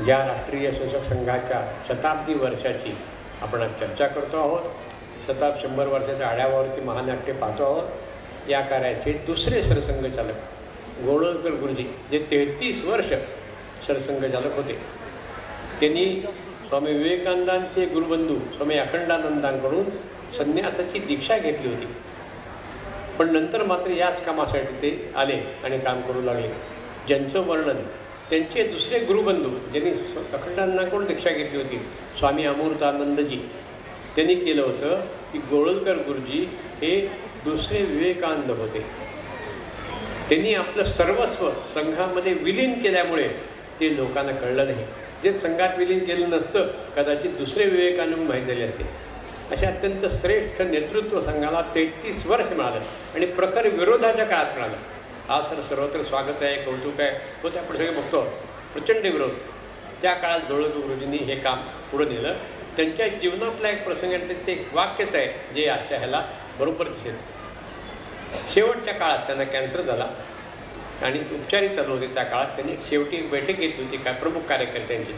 [SPEAKER 5] ज्या राष्ट्रीय स्वयंसेवक संघाच्या शताब्दी वर्षाची आपण आज चर्चा करतो आहोत, 100 वर्षाच्या आढाव्यावरती महानाट्य पाहतो आहोत, या कार्याचे दुसरे सरसंघचालक गोळवलकर गुरुजी, जे 33 वर्ष सरसंघचालक होते, त्यांनी स्वामी विवेकानंदांचे गुरुबंधू स्वामी अखंडानंदांकडून संन्यासाची दीक्षा घेतली होती. पण नंतर मात्र याच कामासाठी ते आले आणि काम करू लागले. ज्यांचं वर्णन त्यांचे दुसरे गुरुबंधू, ज्यांनी अखंडानंदांकडून दीक्षा घेतली होती, स्वामी अमृतानंदजी, त्यांनी केलं होतं की गोळवलकर गुरुजी हे दुसरे विवेकानंद होते. त्यांनी आपलं सर्वस्व संघामध्ये विलीन केल्यामुळे ते लोकांना कळलं नाही. जे संघात विलीन केलं नसतं कदाचित दुसरे विवेकानंद माहीत झाले असते. अशा अत्यंत श्रेष्ठ नेतृत्व संघाला 33 वर्ष मिळालं आणि प्रखर विरोधाच्या काळात मिळालं. हा सर्वत्र स्वागत आहे, कौतुक आहे, तो ते आपण सगळे बघतो. प्रचंड विरोध. त्या काळात गोळवलकर गुरुजींनी हे काम पुढं नेलं. त्यांच्या जीवनातला एक प्रसंग आणि त्यांचं एक वाक्यच आहे जे आजच्या ह्याला बरोबर दिसेल. शेवटच्या काळात त्यांना कॅन्सर झाला आणि उपचारही चालू होते. त्या काळात त्यांनी शेवटी एक बैठक घेतली होती काय प्रमुख कार्यकर्त्यांची.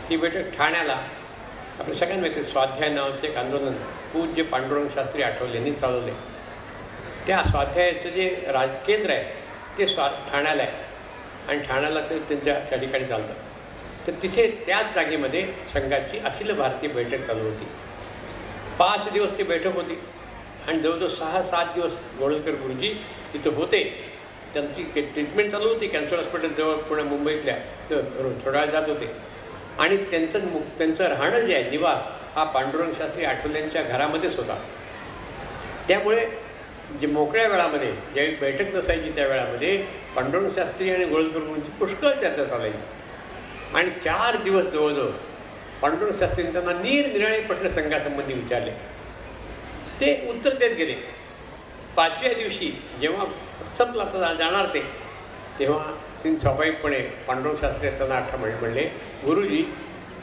[SPEAKER 5] ती बैठक ठाण्याला आपल्या सगळ्यांना माहिती स्वाध्याय नावाचं एक आंदोलन पूज्य पांडुरंग शास्त्री आठवले यांनी चालवले. त्या स्वाध्यायाचं जे केंद्र आहे ते ठाण्याला आहे आणि ठाण्याला ते त्यांच्या त्या ठिकाणी चालतं. तर तिथे त्याच जागेमध्ये संघाची अखिल भारतीय बैठक चालू होती. 5 दिवस ती बैठक होती आणि जवळजवळ 6-7 दिवस गोळवलकर गुरुजी तिथं होते. त्यांची ट्रीटमेंट चालू होती कॅन्सर हॉस्पिटल जवळ पुणे मुंबईतल्या, तर थोड्या वेळ जात होते. आणि त्यांचं राहणं जे आहे निवास हा पांडुरंग शास्त्री आठवल्यांच्या घरामध्येच होता. त्यामुळे जे मोकळ्या वेळामध्ये ज्यावेळी बैठक नसायची त्या वेळामध्ये पांडुरंग शास्त्री आणि गोळवलकर गुरुजींची पुष्कळ चर्चा चालायची. आणि 4 दिवस जवळजवळ पांडुरंग शास्त्रींनी त्यांना निरनिराळे प्रश्न संघासंबंधी विचारले. ते उत्तर देत गेले. 5व्या दिवशी जेव्हा संपला तर जाणार ते, तेव्हा त्यांनी स्वाभाविकपणे पांडुरंग शास्त्री त्यांना म्हणले, गुरुजी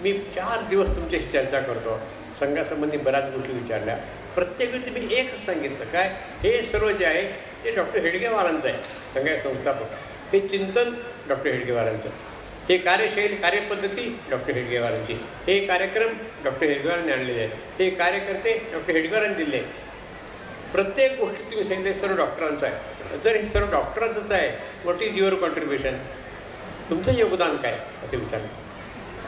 [SPEAKER 5] मी 4 दिवस तुमच्याशी चर्चा करतो, संघासंबंधी बऱ्याच गोष्टी विचारल्या, प्रत्येक वेळी मी एकच सांगितलं काय, हे सर्व जे आहे ते डॉक्टर हेडगेवारांचं आहे, संघाचे संस्थापक, हे चिंतन डॉक्टर हेडगेवारांचं, हे कार्यशैली कार्यपद्धती डॉक्टर हेडगेवारांची, हे कार्यक्रम डॉक्टर हेडगेवारांनी आणलेले आहेत, हे कार्यकर्ते डॉक्टर हेडगेवारांनी दिले. प्रत्येक गोष्टी तुम्ही सांगितले सर्व डॉक्टरांचं आहे. जर हे सर्व डॉक्टरांचंच आहे, व्हॉट इज युअर कॉन्ट्रीब्युशन, तुमचं योगदान काय असं विचारलं.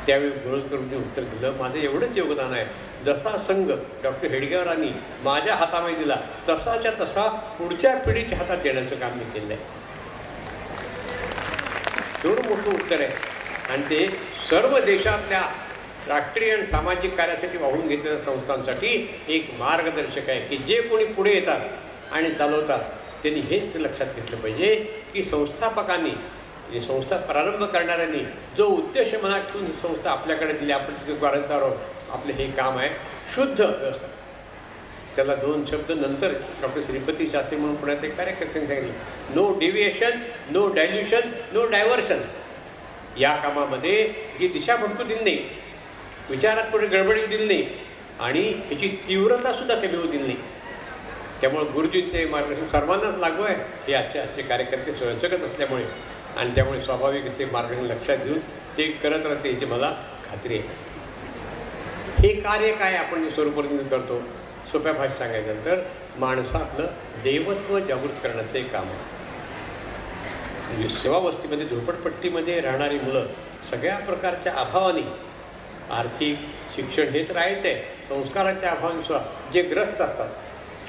[SPEAKER 5] त्यावेळी गोळवलकरांनी उत्तर दिलं, माझं एवढंच योगदान आहे, जसा संघ डॉक्टर हेडगेवारांनी माझ्या हातामध्ये दिला तसाच्या तसा पुढच्या पिढीच्या हातात देण्याचं काम मी केलं आहे. एवढं मोठं उत्तर आहे. आणि ते सर्व देशातल्या राष्ट्रीय आणि सामाजिक कार्यासाठी वाहून घेतलेल्या संस्थांसाठी एक मार्गदर्शक आहे की जे कोणी पुढे येतात आणि चालवतात त्यांनी हेच लक्षात घेतलं पाहिजे की संस्थापकांनी, म्हणजे संस्था प्रारंभ करणाऱ्यांनी जो उद्देश मनात ठेवून ही संस्था आपल्याकडे दिली, आपण तिथे ग्वारंतार आहोत, आपलं हे काम आहे शुद्ध व्यवस्था. त्याला 2 शब्द नंतर डॉक्टर श्रीपती शास्त्री म्हणून पुण्यात एक कार्यकर्त्यांनी सांगितलं, no deviation, no dilution, no diversion. या कामामध्ये ही दिशा भटकू दिली नाही, विचारात कुठे गडबडी दिली नाही आणि ह्याची तीव्रतासुद्धा कमी होऊ दिली नाही. त्यामुळे गुरुजींचे मार्गदर्शन सर्वांनाच लागू आहे, हे आजचे कार्यकर्ते स्वयंसेवकच असल्यामुळे आणि त्यामुळे स्वाभाविकचे मार्गदर्शन लक्षात घेऊन ते करत राहते याची मला खात्री आहे. हे कार्य काय आपण जे स्वरूपाने करतो, सोप्या भाषेत सांगायचं तर माणसातलं देवत्व जागृत करण्याचं एक काम आहे. म्हणजे सेवावस्तीमध्ये झोपडपट्टीमध्ये राहणारी मुलं सगळ्या प्रकारच्या अभावाने, आर्थिक शिक्षण हे तर आहेच आहे, संस्काराच्या अभावाने सुद्धा जे ग्रस्त असतात,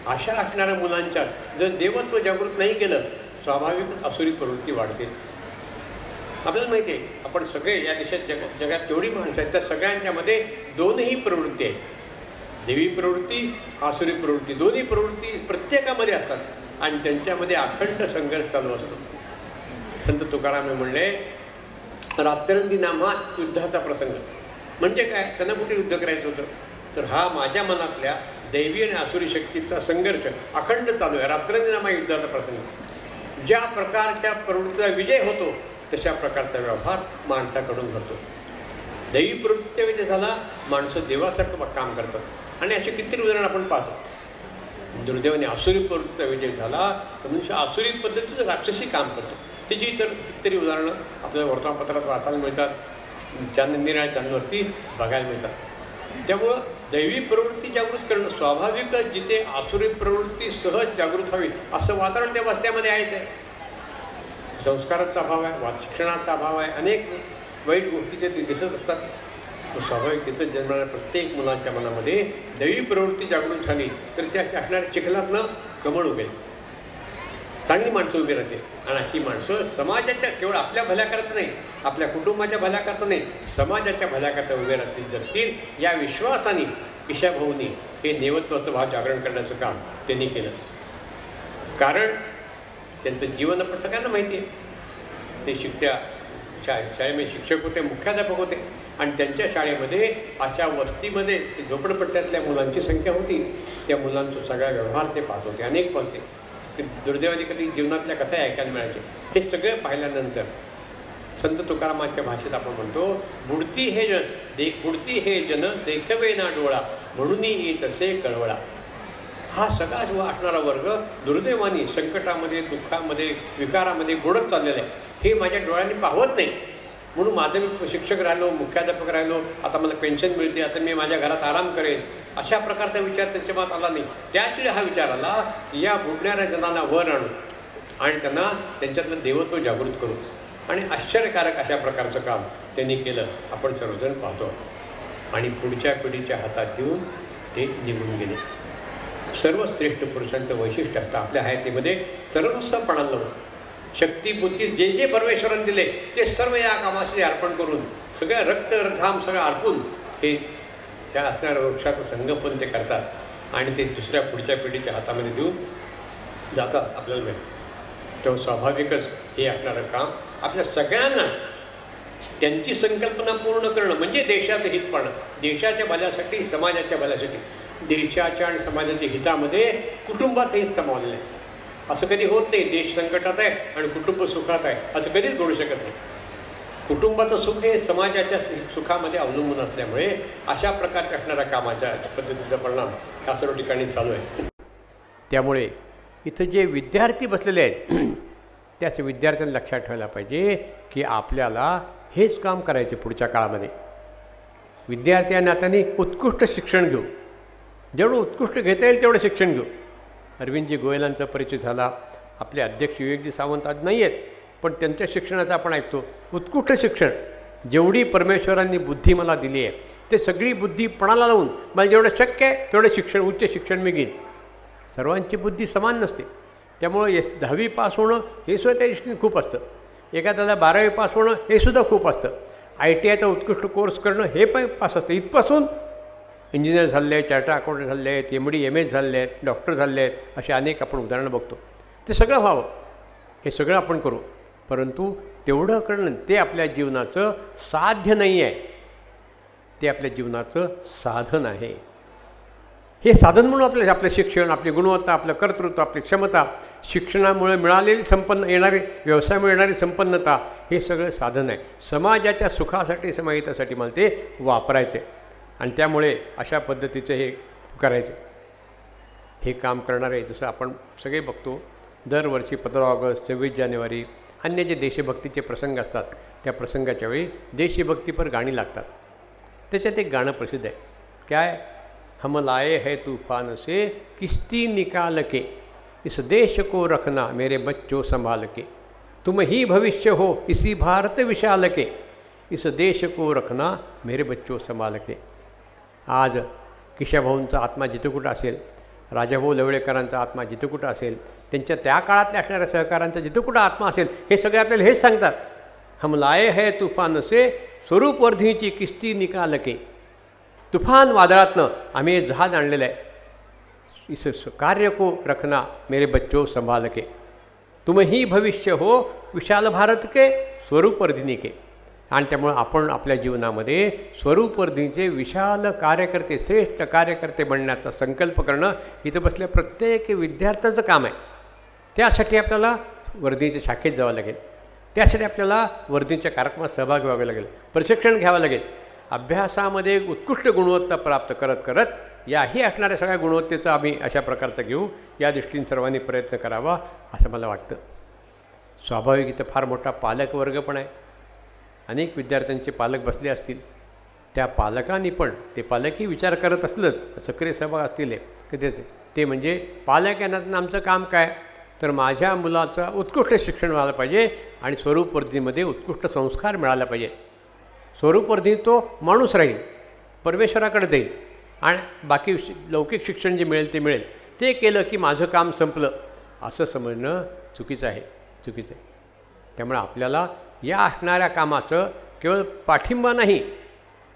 [SPEAKER 5] अशा असणाऱ्या मुलांच्यात जर देवत्व जागृत नाही केलं स्वाभाविक आसुरी प्रवृत्ती वाढते. आपल्याला माहिती आहे आपण सगळे या देशात जगात जेवढी माणसं आहेत त्या सगळ्यांच्यामध्ये 2ही प्रवृत्ती आहेत, देवी प्रवृत्ती, आसुरी प्रवृत्ती, 2ही प्रवृत्ती प्रत्येकामध्ये असतात आणि त्यांच्यामध्ये अखंड संघर्ष चालू असतो. संत तुकाराम म्हणले, रात्रंदिनामा युद्धाचा प्रसंग म्हणजे काय, त्यांना कुठे युद्ध करायचं होतं तर हा माझ्या मनातल्या दैवी आणि आसुरी शक्तीचा संघर्ष अखंड चालू आहे. रात्रंदिनामा युद्धाचा प्रसंग, ज्या प्रकारच्या प्रवृत्तीचा विजय होतो तशा प्रकारचा व्यवहार माणसाकडून घडतो. दैवी प्रवृत्तीच्या विजय झाला, माणसं देवासारखं काम करतात. आणि असे कितीतरी उदाहरण आपण पाहतो. दुर्दैवाने आसुरी प्रवृत्तीचा विजय झाला तर मनुष्य आसुरी पद्धतीचं राक्षसी काम करतो. त्याची तर कितीतरी उदाहरणं आपल्याला वर्तमानपत्रात वाचायला मिळतात, निराळ्या चॅनलवरती बघायला मिळतात. त्यामुळं दैवी प्रवृत्ती जागृत करणं स्वाभाविकच, जिथे आसुरी प्रवृत्ती सहज जागृत व्हावी असं वातावरण त्या वस्त्यामध्ये आहेच आहे. संस्काराचा अभाव आहे, शिक्षणाचा अभाव आहे, अनेक वाईट गोष्टी ते दिसत असतात. स्वाभाविक तिथं जन्मणाऱ्या प्रत्येक मुलांच्या मनामध्ये दैवी प्रवृत्ती जागृत झाली तर त्या असणाऱ्या चिखलातनं कमळ उभेल, चांगली माणसं उभी राहते. आणि अशी माणसं समाजाच्या, केवळ आपल्या भल्या करत नाही, आपल्या कुटुंबाच्या भल्या करता नाही, समाजाच्या भल्या करता उभे राहतील, जगतील. या विश्वासाने किशाभाऊंनी हे देवत्वाचं भाव जागरण करण्याचं काम त्यांनी केलं. कारण त्यांचं जीवन आपण सगळ्यांना माहिती आहे. ते शाळेमध्ये शिक्षक होते, मुख्याध्यापक होते. आणि त्यांच्या शाळेमध्ये अशा वस्तीमध्ये झोपडपट्ट्यातल्या मुलांची संख्या होती. त्या मुलांचा सगळा व्यवहार ते पाहत होते, अनेक पाहते. ते दुर्दैवाने कधी जीवनातल्या कथा ऐकायला मिळायचे. हे सगळं पाहिल्यानंतर संत तुकारामांच्या भाषेत आपण म्हणतो, बुडती हे जन देखवे ना डोळा, म्हणून येत असे कळवळा. हा सगळा जो असणारा वर्ग दुर्दैवाने संकटामध्ये, दुःखामध्ये, विकारामध्ये बुडत चाललेला आहे. हे माझ्या डोळ्यांनी पाहत नाही, म्हणून माझं मी शिक्षक राहिलो, मुख्याध्यापक राहिलो, आता मला पेन्शन मिळते, आता मी माझ्या घरात आराम करेन, अशा प्रकारचा विचार त्यांच्या मनात आला नाही. त्याचवेळी हा विचार आला की या बुडणाऱ्या जणांना वर आणू आणि त्यांना त्यांच्यातलं देवत्व जागृत करू. आणि आश्चर्यकारक अशा प्रकारचं काम त्यांनी केलं, आपण सर्वजण पाहतो. आणि पुढच्या पिढीच्या हातात देऊन ते निघून गेले. सर्व श्रेष्ठ पुरुषांचं वैशिष्ट्य असतं, आपल्या हयातीमध्ये सर्वस्वपणाला शक्ती बुद्धी जे जे परमेश्वराने दिले ते सर्व या कामासाठी अर्पण करून, सगळं रक्त घाम सगळं अर्पून हे त्या असणाऱ्या वृक्षाचं संगोपन ते करतात आणि ते दुसऱ्या पुढच्या पिढीच्या हातामध्ये देऊन जातात. आपल्याला मिळतं तेव्हा स्वाभाविकच हे असणारं काम आपल्या सगळ्यांना त्यांची संकल्पना पूर्ण करणं म्हणजे देशाचं हित पाहणं. देशाच्या भल्यासाठी, समाजाच्या भल्यासाठी, देशाच्या आणि समाजाच्या हितामध्ये कुटुंबाचं हित समावलेलं आहे. असं कधी होत नाही देश संकटात आहे आणि कुटुंब सुखात आहे, असं कधीच घडू शकत नाही. कुटुंबाचं सुख हे समाजाच्या सुखामध्ये अवलंबून असल्यामुळे अशा प्रकारच्या असणाऱ्या कामाच्या पद्धतीचा परिणाम या सर्व ठिकाणी चालू आहे.
[SPEAKER 6] त्यामुळे इथं जे विद्यार्थी बसलेले आहेत त्याच विद्यार्थ्यांना लक्षात ठेवायला पाहिजे की आपल्याला हेच काम करायचे पुढच्या काळामध्ये. विद्यार्थी या नात्याने उत्कृष्ट शिक्षण घेऊ, जेवढं उत्कृष्ट घेता येईल तेवढं शिक्षण घेऊ. अरविंदजी गोयलांचा परिचय झाला, आपले अध्यक्ष विवेकजी सावंत आज नाही आहेत, पण त्यांच्या शिक्षणाचा आपण ऐकतो. उत्कृष्ट शिक्षण, जेवढी परमेश्वरांनी बुद्धी मला दिली आहे ते सगळी बुद्धी पणाला लावून मला जेवढं शक्य आहे तेवढं शिक्षण, उच्च शिक्षण मी घेईन. सर्वांची बुद्धी समान नसते, त्यामुळं 10वी पास होणं हे सुद्धा त्या दृष्टीने खूप असतं. एखाद्याला 12वी पास होणं हे सुद्धा खूप असतं. ITIचा उत्कृष्ट कोर्स करणं हे पण पास असतं. इथपासून इंजिनियर झाले आहेत, चार्टर्ड अकाउंटंट झाले आहेत, MD MS झाले आहेत, डॉक्टर झाले आहेत, असे अनेक आपण उदाहरणं बघतो. ते सगळं व्हावं, हे सगळं आपण करू, परंतु तेवढं करणं ते आपल्या जीवनाचं साध्य नाही आहे, ते आपल्या जीवनाचं साधन आहे. हे साधन म्हणून आपलं शिक्षण, आपली गुणवत्ता, आपलं कर्तृत्व, आपली क्षमता, शिक्षणामुळे मिळालेली येणारी व्यवसायामुळे येणारी संपन्नता, हे सगळं साधन आहे. समाजाच्या सुखासाठी, समाहितासाठी मला ते वापरायचे आणि त्यामुळे अशा पद्धतीचं हे करायचं. हे काम करणारे जसं आपण सगळे बघतो, दरवर्षी 15 ऑगस्ट, 26 जानेवारी, अन्य जे देशभक्तीचे प्रसंग असतात त्या प्रसंगाच्या वेळी देशभक्तीपर गाणी लागतात. त्याच्यात एक गाणं प्रसिद्ध आहे, काय, हम लाए है तूफान से किश्ती निकाल के, इस देश को रखना मेरे बच्चों संभाल के, तुम ही भविष्य हो इसी भारत विशाल के, इस देश को रखना मेरे बच्चों संभाल के. आज किशाभाऊंचा आत्मा जिथं कुठं असेल, राजाभाऊ लवळेकरांचा आत्मा जिथं कुठं असेल, त्यांच्या त्या काळातल्या असणाऱ्या सहकारांचा जिथं कुठं आत्मा असेल, हे सगळे आपल्याला हेच सांगतात. हम लाए है तूफान से स्वरूप वर्धीची किस्ती निकाल के, तुफान वादळातनं आम्ही हे जहाज आणलेलं आहे. इस कार्य को रखना मेरे बच्चों संभाल के, तुम ही भविष्य हो विशाल भारत के स्वरूप वर्धिनी के. आणि त्यामुळं आपण आपल्या जीवनामध्ये स्वरूपवर्धीचे विशाल कार्यकर्ते, श्रेष्ठ कार्यकर्ते बनण्याचा संकल्प करणं इथं बसल्या प्रत्येक विद्यार्थ्याचं काम आहे. त्यासाठी आपल्याला वर्धीच्या शाखेत जावं लागेल, त्यासाठी आपल्याला वर्धीच्या कार्यक्रमात सहभागी व्हावं लागेल, प्रशिक्षण घ्यावं लागेल. अभ्यासामध्ये उत्कृष्ट गुणवत्ता प्राप्त करत करत याही असणाऱ्या सगळ्या गुणवत्तेचा आम्ही अशा प्रकारचं घेऊ, या दृष्टीने सर्वांनी प्रयत्न करावा असं मला वाटतं. स्वाभाविक इथं फार मोठा पालक वर्ग पण आहे. अनेक विद्यार्थ्यांचे पालक बसले असतील. त्या पालकांनी पण, ते पालकही विचार करत असलंच, सक्रिय सहभाग असतील की ते म्हणजे पालक यांना आमचं काम काय, तर माझ्या मुलाचं उत्कृष्ट शिक्षण मिळालं पाहिजे आणि स्वरूपवर्धीमध्ये उत्कृष्ट संस्कार मिळाला पाहिजे. स्वरूपवर्धी तो माणूस राहील, परमेश्वराकडे जाईल आणि बाकी लौकिक शिक्षण जे मिळेल ते मिळेल. ते केलं की माझं काम संपलं असं समजणं चुकीचं आहे. त्यामुळे आपल्याला या असणाऱ्या कामाचं केवळ पाठिंबा नाही,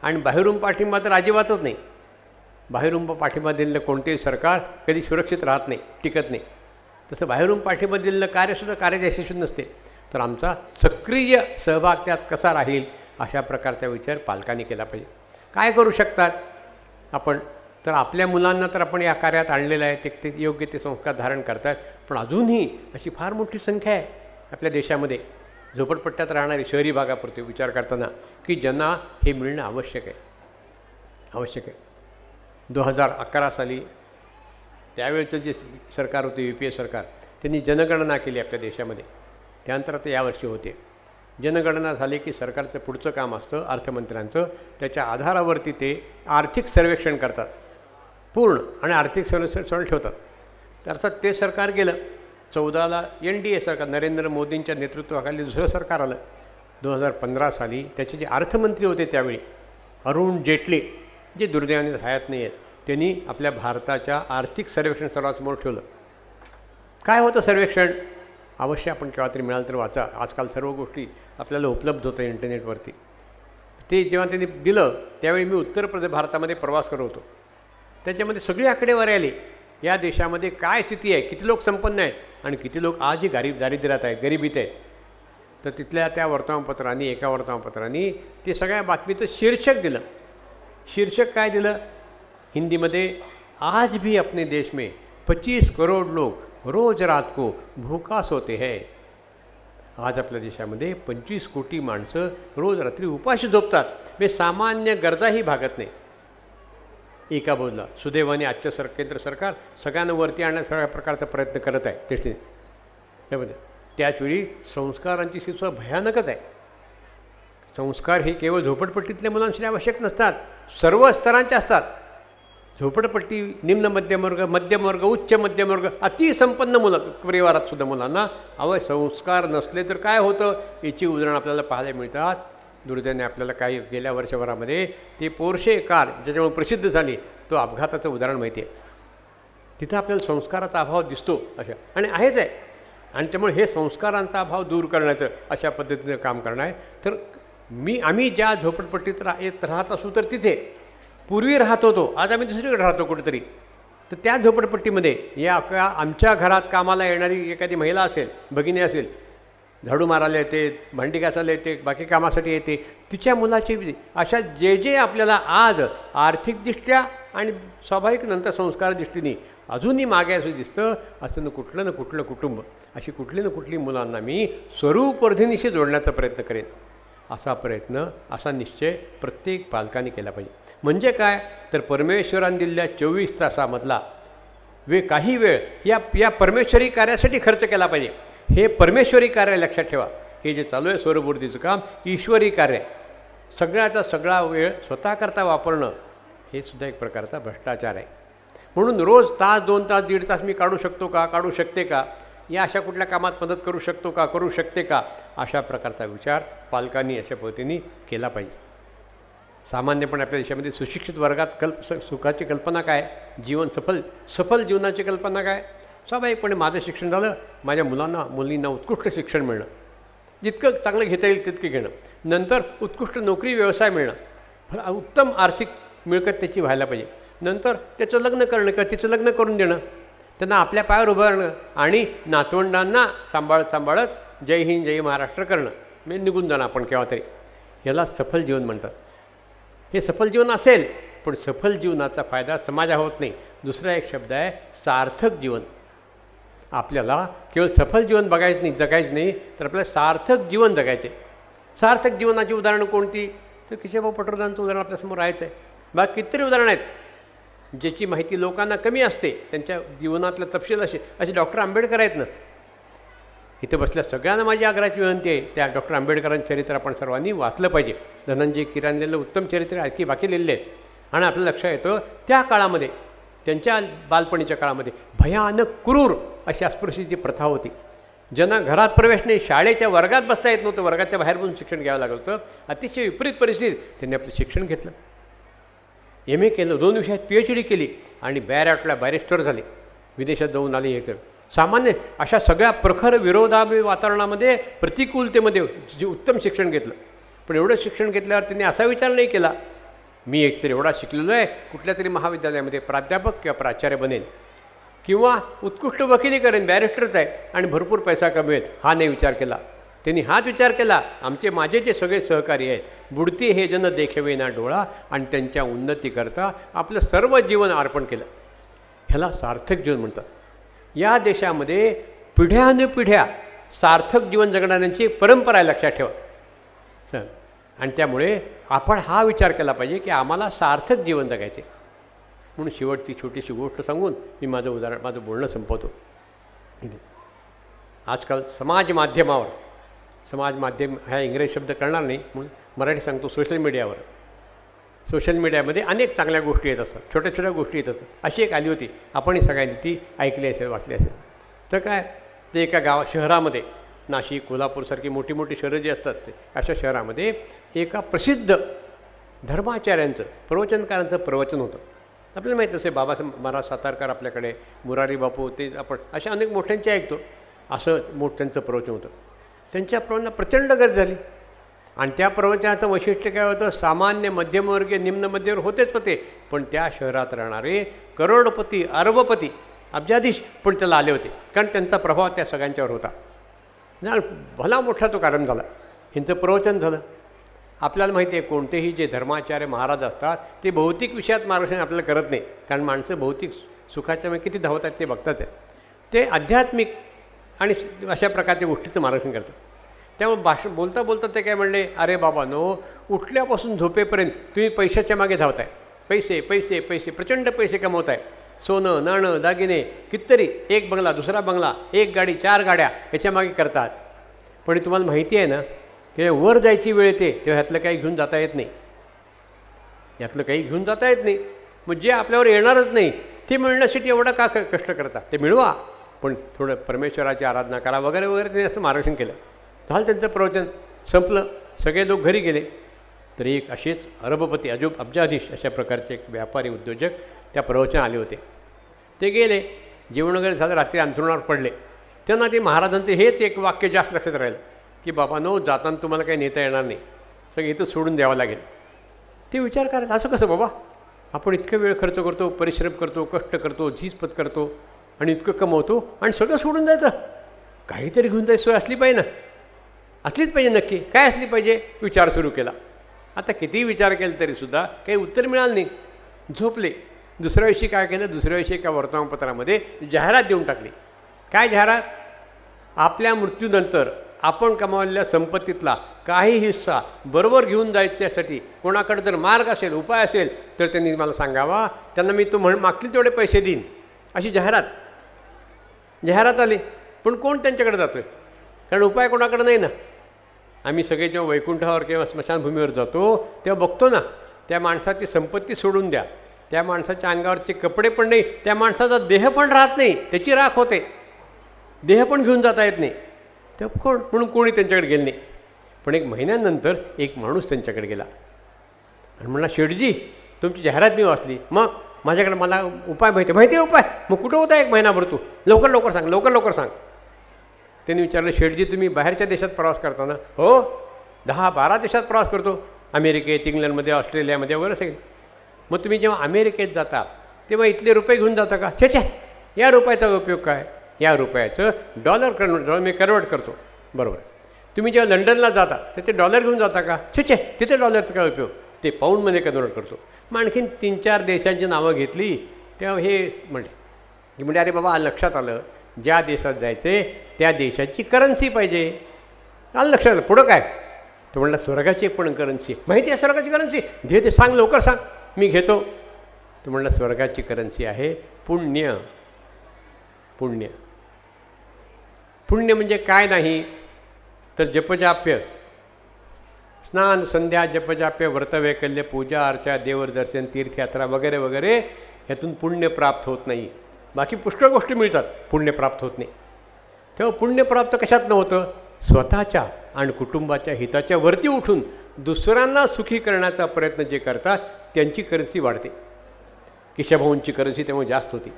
[SPEAKER 6] आणि बाहेरून पाठिंबा तर अजिबातच नाही. बाहेरून पाठिंबा दिलेलं कोणतेही सरकार कधी सुरक्षित राहत नाही, टिकत नाही. तसं बाहेरून पाठिंबा दिलेलं कार्यसुद्धा कार्ययशस्वी नसते. तर आमचा सक्रिय सहभाग त्यात कसा राहील अशा प्रकारचा विचार पालकांनी केला पाहिजे. काय करू शकतात आपण, तर आपल्या मुलांना तर आपण या कार्यात आणलेलं आहे, ते योग्य ते संस्कार धारण करतात. पण अजूनही अशी फार मोठी संख्या आहे आपल्या देशामध्ये झोपडपट्ट्यात राहणारी, शहरी भागापुरते विचार करताना, की ज्यांना हे मिळणं आवश्यक आहे. 2011 साली त्यावेळचं जे सरकार होते, UPA सरकार, त्यांनी जनगणना केली आपल्या देशामध्ये. त्यानंतर आता यावर्षी होते जनगणना झाली की सरकारचं पुढचं काम असतं अर्थमंत्र्यांचं, त्याच्या आधारावरती ते आर्थिक सर्वेक्षण करतात पूर्ण, आणि आर्थिक सर्वेक्षण ठेवतात. तर अर्थात ते सरकार गेलं. 14ला NDA सरकार, नरेंद्र मोदींच्या नेतृत्वाखाली दुसरं सरकार आलं. 2015 साली त्याचे जे अर्थमंत्री होते त्यावेळी, अरुण जेटली, जे दुर्दैवाने हयात नाही आहेत, त्यांनी आपल्या भारताच्या आर्थिक सर्वेक्षण सर्वांसमोर ठेवलं. काय होतं सर्वेक्षण, अवश्य आपण केव्हा तरी मिळालं तर वाचा. आजकाल सर्व गोष्टी आपल्याला उपलब्ध होतं इंटरनेटवरती. ते जेव्हा त्यांनी दिलं त्यावेळी मी उत्तर प्रदेश भारतामध्ये प्रवास करत होतो. त्याच्यामध्ये सगळी आकडेवारी आली, या देशामध्ये काय स्थिती आहे, किती लोक संपन्न आहेत आणि किती लोक आजही दारिद्र्यात आहेत, गरिबीत आहेत. तर तिथल्या त्या वर्तमानपत्रांनी, एका वर्तमानपत्रांनी ते सगळ्या बातमीचं शीर्षक दिलं. शीर्षक काय दिलं हिंदीमध्ये, आज भी अपने देश में 25 करोड लोग रोज रात को भूखा सोते हैं. आज आपल्या देशामध्ये 25 कोटी माणसं रोज रात्री उपाशी झोपतात, म्हणजे सामान्य गरजाही भागत नाही. एका बाजूला सुदैवाने आजचं केंद्र सरकार सगळ्यांना वरती आणण्याचा सगळ्या प्रकारचा प्रयत्न करत आहे दृष्टीने. त्यामध्ये त्याचवेळी संस्कारांची स्थिती भयानकच आहे. संस्कार हे केवळ झोपडपट्टीतल्या मुलांसाठी आवश्यक नसतात, सर्व स्तरांचे असतात. झोपडपट्टी, निम्न मध्यमवर्ग, मध्यमवर्ग, उच्च मध्यमवर्ग, अतिसंपन्न मुलं परिवारातसुद्धा मुलांना संस्कार नसले तर काय होतं याची उदाहरणं आपल्याला पाहायला मिळतात. दुर्दैवाने आपल्याला काही गेल्या वर्षभरामध्ये ते पोर्शे कार ज्याच्यामुळे प्रसिद्ध झाली, तो अपघाताचं उदाहरण माहिती आहे. तिथं आपल्याला संस्काराचा अभाव दिसतो अशा, आणि आहेच आहे. आणि त्यामुळे हे संस्कारांचा अभाव दूर करण्याचं अशा पद्धतीनं काम करणं आहे. तर आम्ही ज्या झोपडपट्टीत राहत असू तर तिथे पूर्वी राहत होतो, आज आम्ही दुसरीकडे राहतो कुठेतरी, तर त्या झोपडपट्टीमध्ये या आमच्या घरात कामाला येणारी एखादी महिला असेल, भगिनी असेल, झाडू मारायला येते, भांडी घासायला येते, बाकी कामासाठी येते, तिच्या मुलाची अशा जे आपल्याला आज आर्थिकदृष्ट्या आणि स्वाभाविक नंतर संस्कार दृष्टीने अजूनही मागे असं दिसतं, असं कुठलं ना कुठलं कुटुंब, अशी कुठली ना कुठली मुलांना मी स्वरूपवर्धिनीशी जोडण्याचा प्रयत्न करेन. असा प्रयत्न, असा निश्चय प्रत्येक पालकांनी केला पाहिजे. म्हणजे काय, तर परमेश्वराने दिलेल्या 24 तासामधला काही वेळ या परमेश्वरी कार्यासाठी खर्च केला पाहिजे. हे परमेश्वरी कार्य लक्षात ठेवा. हे जे चालू आहे स्वरूपवर्धीचं काम ईश्वरी कार्य आहे. सगळ्याचा सगळा वेळ स्वतःकरता वापरणं हे सुद्धा एक प्रकारचा भ्रष्टाचार आहे. म्हणून रोज तास, 2 तास, 1.5 तास मी काढू शकतो का, काढू शकते का, या अशा कुठल्या कामात मदत करू शकतो का, करू शकते का, अशा प्रकारचा विचार पालकांनी अशा पद्धतीने केला पाहिजे. सामान्यपणे आपल्या देशामध्ये सुशिक्षित वर्गात सुखाची कल्पना काय, जीवन सफल जीवनाची कल्पना काय, स्वाभाविकपणे माझं शिक्षण झालं, माझ्या मुलींना उत्कृष्ट शिक्षण मिळणं, जितकं चांगलं घेता येईल तितकं घेणं, नंतर उत्कृष्ट नोकरी, व्यवसाय मिळणं, उत्तम आर्थिक मिळकत त्याची व्हायला पाहिजे, नंतर त्याचं लग्न करणं किंवा तिचं लग्न करून देणं, त्यांना आपल्या पायावर उभं राहणं आणि नातवंडांना सांभाळत जय हिंद जय महाराष्ट्र करणं, म्हणजे निघून जाणं आपण केव्हा तरी. याला सफल जीवन म्हणतात. हे सफल जीवन असेल, पण सफल जीवनाचा फायदा समाजा होत नाही. दुसरा एक शब्द आहे सार्थक जीवन. आपल्याला केवळ सफल जीवन जगायचं नाही, तर आपल्याला सार्थक जीवन जगायचे. सार्थक जीवनाची उदाहरणं कोणती, तर तर केशवभाऊ पटवर्धनांचं उदाहरण आपल्यासमोर राहायचं आहे. बाकी कितीतरी उदाहरणं आहेत ज्याची माहिती लोकांना कमी असते, त्यांच्या जीवनातलं तपशील असे डॉक्टर आंबेडकर आहेत ना. इथं बसल्या सगळ्यांना माझी आग्रहाची विनंती आहे, त्या डॉक्टर आंबेडकरांचं चरित्र आपण सर्वांनी वाचलं पाहिजे. धनंजय कीरांनीलं उत्तम चरित्र आणखी बाकी लिहिलेले आहेत. आणि आपलं लक्षात येतं त्या काळामध्ये, त्यांच्या बालपणीच्या काळामध्ये भयानक क्रूर अशी अस्पृश्यतेची प्रथा होती. ज्यांना घरात प्रवेश नाही, शाळेच्या वर्गात बसता येत नव्हतं, वर्गाच्या बाहेर बसून शिक्षण घ्यावं लागलं होतं. अतिशय विपरीत परिस्थितीत त्यांनी आपलं शिक्षण घेतलं, MA केलं, 2 विषयात PhD केली आणि बॅरिस्टरला बॅरिस्टर झाले, विदेशात जाऊन आले. एक सामान्य अशा सगळ्या प्रखर विरोधाभावी वातावरणामध्ये, प्रतिकूलतेमध्ये जे उत्तम शिक्षण घेतलं. पण एवढं शिक्षण घेतल्यावर त्यांनी असा विचार नाही केला मी एकतर एवढा शिकलेलो आहे, कुठल्या तरी महाविद्यालयामध्ये प्राध्यापक किंवा प्राचार्य बनेन किंवा उत्कृष्ट वकिली करेन, बॅरिस्टरच आहे आणि भरपूर पैसा कमवेल, हा नाही विचार केला. त्यांनी हाच विचार केला, माझे जे सगळे सहकारी आहेत, बुडती हे जन देखेवे ना डोळा, आणि त्यांच्या उन्नतीकरता आपलं सर्व जीवन अर्पण केलं. ह्याला सार्थक जीवन म्हणतात. या देशामध्ये पिढ्यानुपिढ्या सार्थक जीवन जगणाऱ्यांची परंपरा आहे, लक्षात ठेवा सर. आणि त्यामुळे आपण हा विचार केला पाहिजे की आम्हाला सार्थक जीवन जगायचे. म्हणून शेवटची छोटीशी गोष्ट सांगून मी माझं बोलणं संपवतो. आजकाल समाज माध्यम हा इंग्रजी शब्द कळणार नाही म्हणून मराठी सांगतो. सोशल मीडियामध्ये अनेक चांगल्या गोष्टी येत असतात, छोट्या छोट्या गोष्टी येत असतात. अशी एक आली होती, आपणही सगळ्यांनी ती ऐकली असेल, वाचली असेल. तर काय, ते एका शहरामध्ये, नाशिक, कोल्हापूरसारखी मोठी मोठी शहरं जी असतात ते, अशा शहरामध्ये एका प्रसिद्ध धर्माचार्यांचं, प्रवचनकारांचं प्रवचन होतं. आपल्याला माहीत असेल, बाबासाहेब महाराज सातारकर आपल्याकडे, मुरारी बापू, ते आपण अशा अनेक मोठ्यांचे ऐकतो. असं मोठ्यांचं प्रवचन होतं. त्यांच्या प्रवचनाला प्रचंड गर्दी झाली आणि त्या प्रवचनाचं वैशिष्ट्य काय होतं, सामान्य मध्यमवर्गीय निम्न मध्यवर होतेच होते, पण त्या शहरात राहणारे करोडपती, अरबपती, अब्जाधीश पण त्याला आले होते, कारण त्यांचा प्रभाव त्या सगळ्यांच्यावर होता. भला मोठा तो कार्यक्रम झाला, ह्यांचं प्रवचन झालं. आपल्याला माहिती आहे, कोणतेही जे धर्माचार्य महाराज असतात ते भौतिक विषयात मार्गदर्शन आपल्याला करत नाही, कारण माणसं भौतिक सुखाच्या किती धावतात ते बघतात आहे. ते आध्यात्मिक आणि अशा प्रकारच्या गोष्टीचं मार्गदर्शन करतात. त्यामुळे बोलता बोलता ते काय म्हणले, अरे बाबांनो, उठल्यापासून झोपेपर्यंत तुम्ही पैशाच्या मागे धावताय, पैसे पैसे पैसे, प्रचंड पैसे कमवताय, सोनं नाणं दागिने कितीतरी, एक बंगला दुसरा बंगला, एक गाडी 4 गाड्या याच्या मागे करतात. पण तुम्हाला माहिती आहे ना की वर जायची वेळ येते तेव्हा ह्यातलं काही घेऊन जाता येत नाही. मग जे आपल्यावर येणारच नाही ते मिळण्यासाठी एवढं का कष्ट करतात, ते मिळवा, पण थोडं परमेश्वराची आराधना करा वगैरे वगैरे. त्यांनी असं मार्गदर्शन केलं. झालं त्यांचं प्रवचन, संपलं, सगळे लोक घरी गेले. तर एक असेच अरबपती, अब्जाधीश अशा प्रकारचे एक व्यापारी उद्योजक त्या प्रवचन आले होते. ते गेले, जेवण वगैरे झालं, रात्री अंथरुणावर पडले. त्यांना ते महाराजांचं हेच एक वाक्य जास्त लक्षात राहिलं की बाबांनो, जाताना तुम्हाला काही नेता येणार नाही, सगळं इथं सोडून द्यावं लागेल. ते विचार करत, असं कसं बाबा, आपण इतकं वेळ खर्च करतो, परिश्रम करतो, कष्ट करतो, झीजपत करतो आणि इतकं कमवतो आणि सगळं सोडून जायचं, काहीतरी घेऊन जायची सोय असली पाहिजे ना, असलीच पाहिजे. नक्की काय असली पाहिजे, विचार सुरू केला. आता कितीही विचार केला तरीसुद्धा काही उत्तर मिळालं नाही, झोपले. दुसऱ्या दिवशी काय केलं, दुसऱ्या दिवशी एका वर्तमानपत्रामध्ये जाहिरात देऊन टाकली. काय जाहिरात, आपल्या मृत्यूनंतर आपण कमावलेल्या संपत्तीतला काही हिस्सा बरोबर घेऊन जायच्यासाठी कोणाकडे जर मार्ग असेल, उपाय असेल तर त्यांनी मला सांगावा, त्यांना मी मागतील तेवढे पैसे देईन, अशी जाहिरात आली. पण कोण त्यांच्याकडे जातो आहे, कारण उपाय कोणाकडे नाही ना. आम्ही सगळे जेव्हा वैकुंठावर किंवा स्मशानभूमीवर जातो तेव्हा बघतो ना, त्या माणसाची संपत्ती सोडून द्या, त्या माणसाच्या अंगावरचे कपडे पण नाही, त्या माणसाचा देह पण राहत नाही, त्याची राख होते, देह पण घेऊन जाता येत नाही. तर कोण, म्हणून कोणी त्यांच्याकडे गेलं नाही. पण 1 महिन्यानंतर एक माणूस त्यांच्याकडे गेला आणि म्हणला, शेठजी, तुमची जाहिरात मी वाचली, मग माझ्याकडे मला उपाय माहिती आहे उपाय, मग कुठं होता 1 महिनाभर तू, लवकर सांग. त्यांनी विचारलं, शेठजी तुम्ही बाहेरच्या देशात प्रवास करता ना? हो, 10-12 देशात प्रवास करतो, अमेरिकेत, इंग्लंडमध्ये, ऑस्ट्रेलियामध्ये वगैरे सगळे. मग तुम्ही जेव्हा अमेरिकेत जाता तेव्हा इथले रुपये घेऊन जाता का? छे, या रुपयाचा उपयोग काय, या रुपयाचं डॉलर मी कन्वर्ट करतो, बरोबर. तुम्ही जेव्हा लंडनला जाता तर ते डॉलर घेऊन जाता का? छे, तिथे डॉलरचा काय उपयोग, ते पाऊंडमध्ये कन्वर्ट करतो. मग आणखीन 3-4 देशांची नावं घेतली तेव्हा हे म्हणजे अरे बाबा, लक्षात आलं, ज्या देशात जायचे त्या देशाची करन्सी पाहिजे. आलं लक्षात आलं. पुढं काय, तो म्हणला स्वर्गाची एक पण करन्सी आहे. माहिती आहे स्वर्गाची करन्सी? ते सांग, लवकर सांग, मी घेतो. तो म्हणला स्वर्गाची करन्सी आहे पुण्य. पुण्य पुण्य म्हणजे काय नाही तर जपजाप्य, स्नान संध्या जपजाप्य, व्रतवैकल्य, पूजा अर्चा, देवदर्शन, तीर्थयात्रा वगैरे वगैरे, यातून पुण्य प्राप्त होत नाही. बाकी पुष्कळ गोष्टी मिळतात, पुण्य प्राप्त होत नाही. तेव्हा पुण्य प्राप्त कशात नव्हतं? स्वतःच्या आणि कुटुंबाच्या हिताच्या वरती उठून दुसऱ्यांना सुखी करण्याचा प्रयत्न जे करतात त्यांची करन्सी वाढते. किशभाऊंची करन्सी तेव्हा जास्त होती.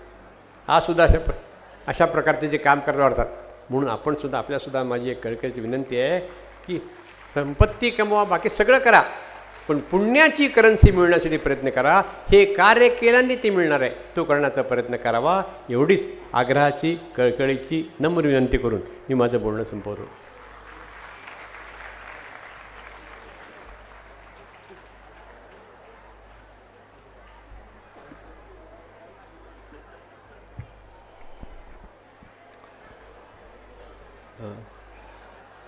[SPEAKER 6] हा सुद्धा अशा प्रकारचे जे काम करता वाढतात. म्हणून आपण सुद्धा, आपल्यासुद्धा माझी एक कळकळीची विनंती आहे की संपत्ती कमवा, बाकी सगळं करा, पण पुण्याची करन्सी मिळण्यासाठी प्रयत्न करा. हे कार्य केल्याने ती मिळणार आहे, तो करण्याचा प्रयत्न करावा. एवढीच आग्रहाची, कळकळीची, नम्र विनंती करून मी माझं बोलणं संपवतो.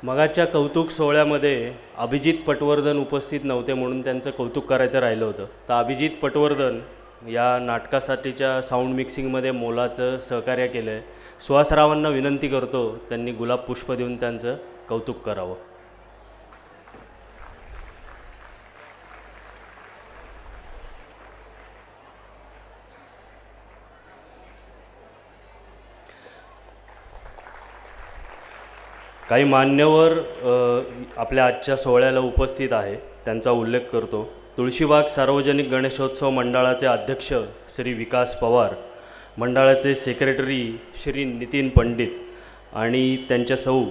[SPEAKER 1] मगाच्या कौतुक सोहळ्यामध्ये अभिजित पटवर्धन उपस्थित नव्हते म्हणून त्यांचं कौतुक करायचं राहिलं होतं. तर अभिजित पटवर्धन या नाटकासाठीच्या साऊंड मिक्सिंगमध्ये मोलाचं सहकार्य केलं आहे. सुहासरावांना विनंती करतो त्यांनी गुलाब पुष्प देऊन त्यांचं कौतुक करावं. काही मान्यवर आपल्या आजच्या सोहळ्याला उपस्थित आहे, त्यांचा उल्लेख करतो. तुळशीबाग सार्वजनिक गणेशोत्सव मंडळाचे अध्यक्ष श्री विकास पवार, मंडळाचे सेक्रेटरी श्री नितीन पंडित आणि त्यांच्या सौ,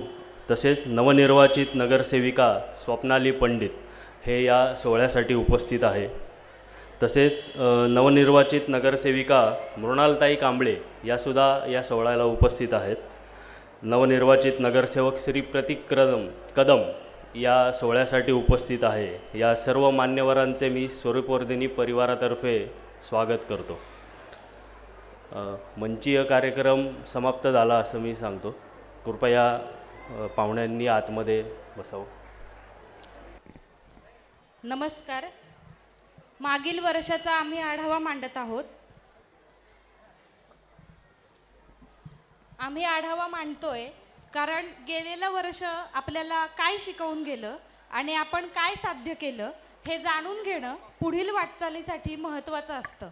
[SPEAKER 1] तसेच नवनिर्वाचित नगरसेविका स्वप्नाली पंडित हे या सोहळ्यासाठी उपस्थित आहे. तसेच नवनिर्वाचित नगरसेविका मृणालताई कांबळे यासुद्धा या सोहळ्याला उपस्थित आहेत. नवनिर्वाचित नगरसेवक श्री प्रतीक कदम या सोहळ्यासाठी उपस्थित आहे. या सर्व मान्यवरांचे मी स्वरूपवर्धिनी परिवारातर्फे स्वागत करतो. मंचीय कार्यक्रम समाप्त झाला असं मी सांगतो. कृपया पाहुण्यांनी आतमध्ये बसावं.
[SPEAKER 7] नमस्कार. मागील वर्षाचा आम्ही आढावा मांडत आहोत. आम्ही आढावा मांडतोय कारण गेलेलं वर्ष आपल्याला काय शिकवून गेलं आणि आपण काय साध्य केलं हे जाणून घेणं पुढील वाटचालीसाठी महत्त्वाचं असतं.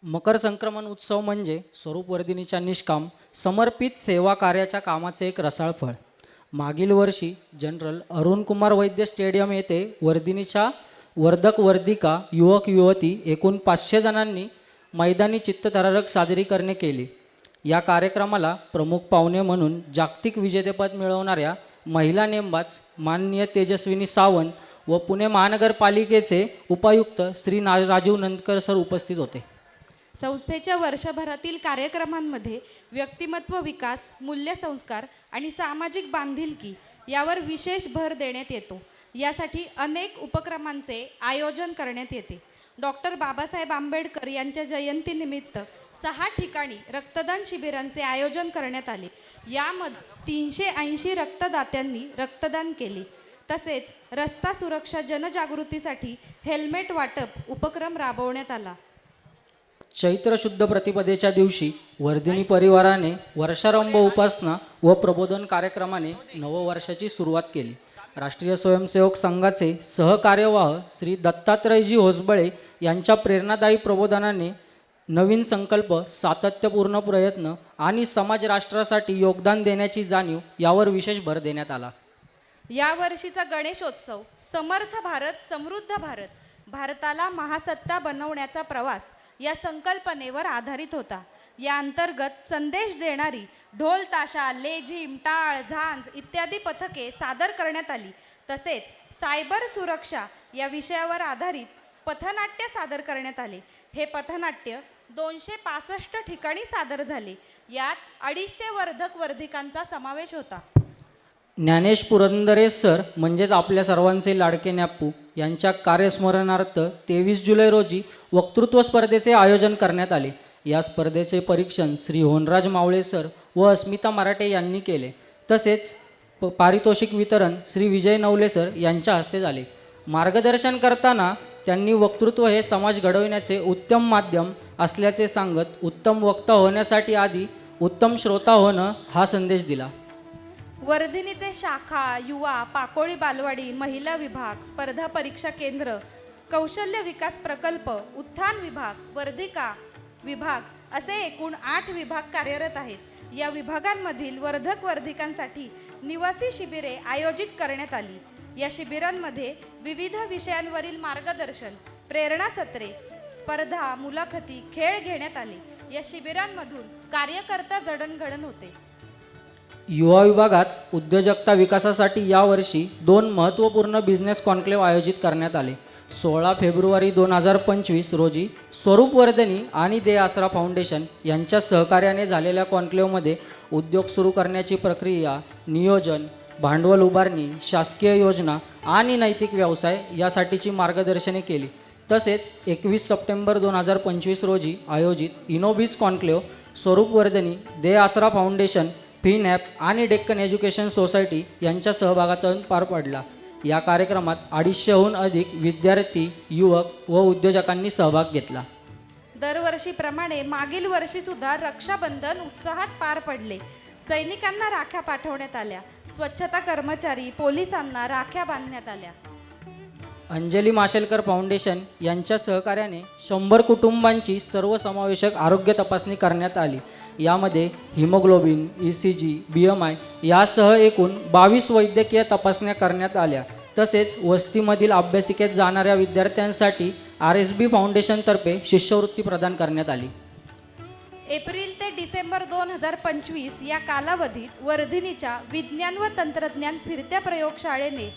[SPEAKER 8] मकर संक्रमण उत्सव म्हणजे स्वरूपवर्धिनीच्या निष्काम समर्पित सेवा कार्याच्या कामाचे एक रसाळ फळ. मागील वर्षी जनरल अरुणकुमार वैद्य स्टेडियम येथे वर्धिनीच्या वर्धक वर्धिका युवक युवती एकूण 500 जणांनी मैदानी चित्तथरारक सादरीकरणे केली. या कार्यक्रमाला प्रमुख पाहुणे म्हणून जागतिक विजेतेपद मिळवणाऱ्या महिला नेमबाज माननीय तेजस्विनी सावंत व पुणे महानगरपालिकेचे उपायुक्त श्री राजीव नंदकर सर उपस्थित होते.
[SPEAKER 7] संस्थेच्या वर्षभरातील कार्यक्रमांमध्ये व्यक्तिमत्व विकास, मूल्यसंस्कार आणि सामाजिक बांधिलकी यावर विशेष भर देण्यात येतो. यासाठी अनेक उपक्रमांचे आयोजन करण्यात येते. डॉक्टर बाबासाहेब आंबेडकर यांच्या जयंतीनिमित्त 6 ठिकाणी रक्तदान शिबिरांचे आयोजन करण्यात आले. यामध्ये 380 रक्तदात्यांनी रक्तदान केले. तसेच रस्ता सुरक्षा जनजागृतीसाठी हेल्मेट वाटप उपक्रम राबवण्यात आला.
[SPEAKER 8] चैत्र शुद्ध प्रतिपदेच्या दिवशी वर्धिनी परिवाराने वर्षारंभ उपासना व प्रबोधन कार्यक्रमाने नववर्षाची सुरुवात केली. राष्ट्रीय स्वयंसेवक संघाचे सहकार्यवाह श्री दत्तात्रयजी होसबळे यांच्या प्रेरणादायी प्रबोधनाने नवीन संकल्प, सातत्यपूर्ण प्रयत्न आणि समाज राष्ट्रासाठी योगदान देण्याची जाणीव यावर विशेष भर देण्यात आला.
[SPEAKER 7] यावर्षीचा गणेशोत्सव समर्थ भारत, समृद्ध भारत, भारताला महासत्ता बनवण्याचा प्रवास या संकल्पनेवर आधारित होता. या अंतर्गत संदेश देणारी ढोल ताशा, लेझिम, टाळ, झांज इत्यादी पथके सादर करण्यात आली. तसेच सायबर सुरक्षा या विषयावर आधारित पथनाट्य सादर करण्यात आले. हे पथनाट्य 265 ठिकाणी सादर झाले. यात 250 वर्धक वर्धिकांचा समावेश होता.
[SPEAKER 8] ज्ञानेश पुरंदरे सर म्हणजेच आपल्या सर्वांचे लाडके न्याप्पू यांच्या कार्यस्मरणार्थ 23 जुलै रोजी वक्तृत्व स्पर्धेचे आयोजन करण्यात आले. या स्पर्धेचे परीक्षण श्री होनराज मावळे सर व अस्मिता मराठे यांनी केले. तसेच पारितोषिक वितरण श्री विजय नवले सर यांच्या हस्ते झाले. मार्गदर्शन करताना त्यांनी वक्तृत्व हे समाज घडविण्याचे उत्तम माध्यम असल्याचे सांगत उत्तम वक्ता होण्यासाठी आधी उत्तम श्रोता होणं हा संदेश दिला.
[SPEAKER 7] वर्धिनीचे शाखा, युवा, पाकोळी बालवाडी, महिला विभाग, स्पर्धा परीक्षा केंद्र, कौशल्य विकास प्रकल्प, उत्थान विभाग, वर्धिका विभाग असे एकूण 8 विभाग कार्यरत आहेत. या विभागांमधील वर्धिकांसाठी निवासी शिबिरे आयोजित करण्यात आली. या शिबिरांमध्ये विविध विषयांवरील मार्गदर्शन, प्रेरणा सत्रे, स्पर्धा, मुलाखती, खेळ घेण्यात आले. या शिबिरांमधून कार्यकर्ता जडणघडण होते.
[SPEAKER 8] युवा विभागात उद्योजकता विकासासाठी यावर्षी 2 महत्त्वपूर्ण बिझनेस कॉन्क्लेव्ह आयोजित करण्यात आले. 16 फेब्रुवारी 2025 रोजी स्वरूप वर्धिनी आणि दे आसरा फाउंडेशन यांच्या सहकार्याने झालेल्या कॉन्क्लेव्हमध्ये उद्योग सुरू करण्याची प्रक्रिया, नियोजन, भांडवल उभारणी, शासकीय योजना आणि नैतिक व्यवसाय यासाठीची मार्गदर्शने केली. तसेच 21 सप्टेंबर 2025 रोजी आयोजित इनोबिज कॉन्क्लेव्ह स्वरूप वर्धिनी, दे आसरा फाउंडेशन, फिनॅप आणि डेक्कन एज्युकेशन सोसायटी यांच्या सहभागातून पार पडला. या कार्यक्रमात 250हून अधिक विद्यार्थी, युवक व उद्योजकांनी सहभाग घेतला.
[SPEAKER 7] दरवर्षीप्रमाणे मागील वर्षीसुद्धा रक्षाबंधन उत्साहात पार पडले. सैनिकांना राख्या पाठवण्यात आल्या. स्वच्छता कर्मचारी, पोलिसांना राख्या बांधण्यात आल्या.
[SPEAKER 8] अंजली माशेलकर फाउंडेशन यांच्या सहकार्याने 100 कुटुंबांची सर्वसमावेशक आरोग्य तपासणी करण्यात आली. यामध्ये हिमोग्लोबिन, ECG, BMI यासह एकूण 22 वैद्यकीय तपासण्या करण्यात आल्या. तसेच वस्तीमधील अभ्यासिकेत जाणाऱ्या विद्यार्थ्यांसाठी RSB फाउंडेशनतर्फे शिष्यवृत्ती प्रदान करण्यात आली.
[SPEAKER 7] एप्रिल ते डिसेंबर 2025 या कालावधीत वर्धिनीच्या विज्ञान व तंत्रज्ञान फिरत्या प्रयोगशाळेने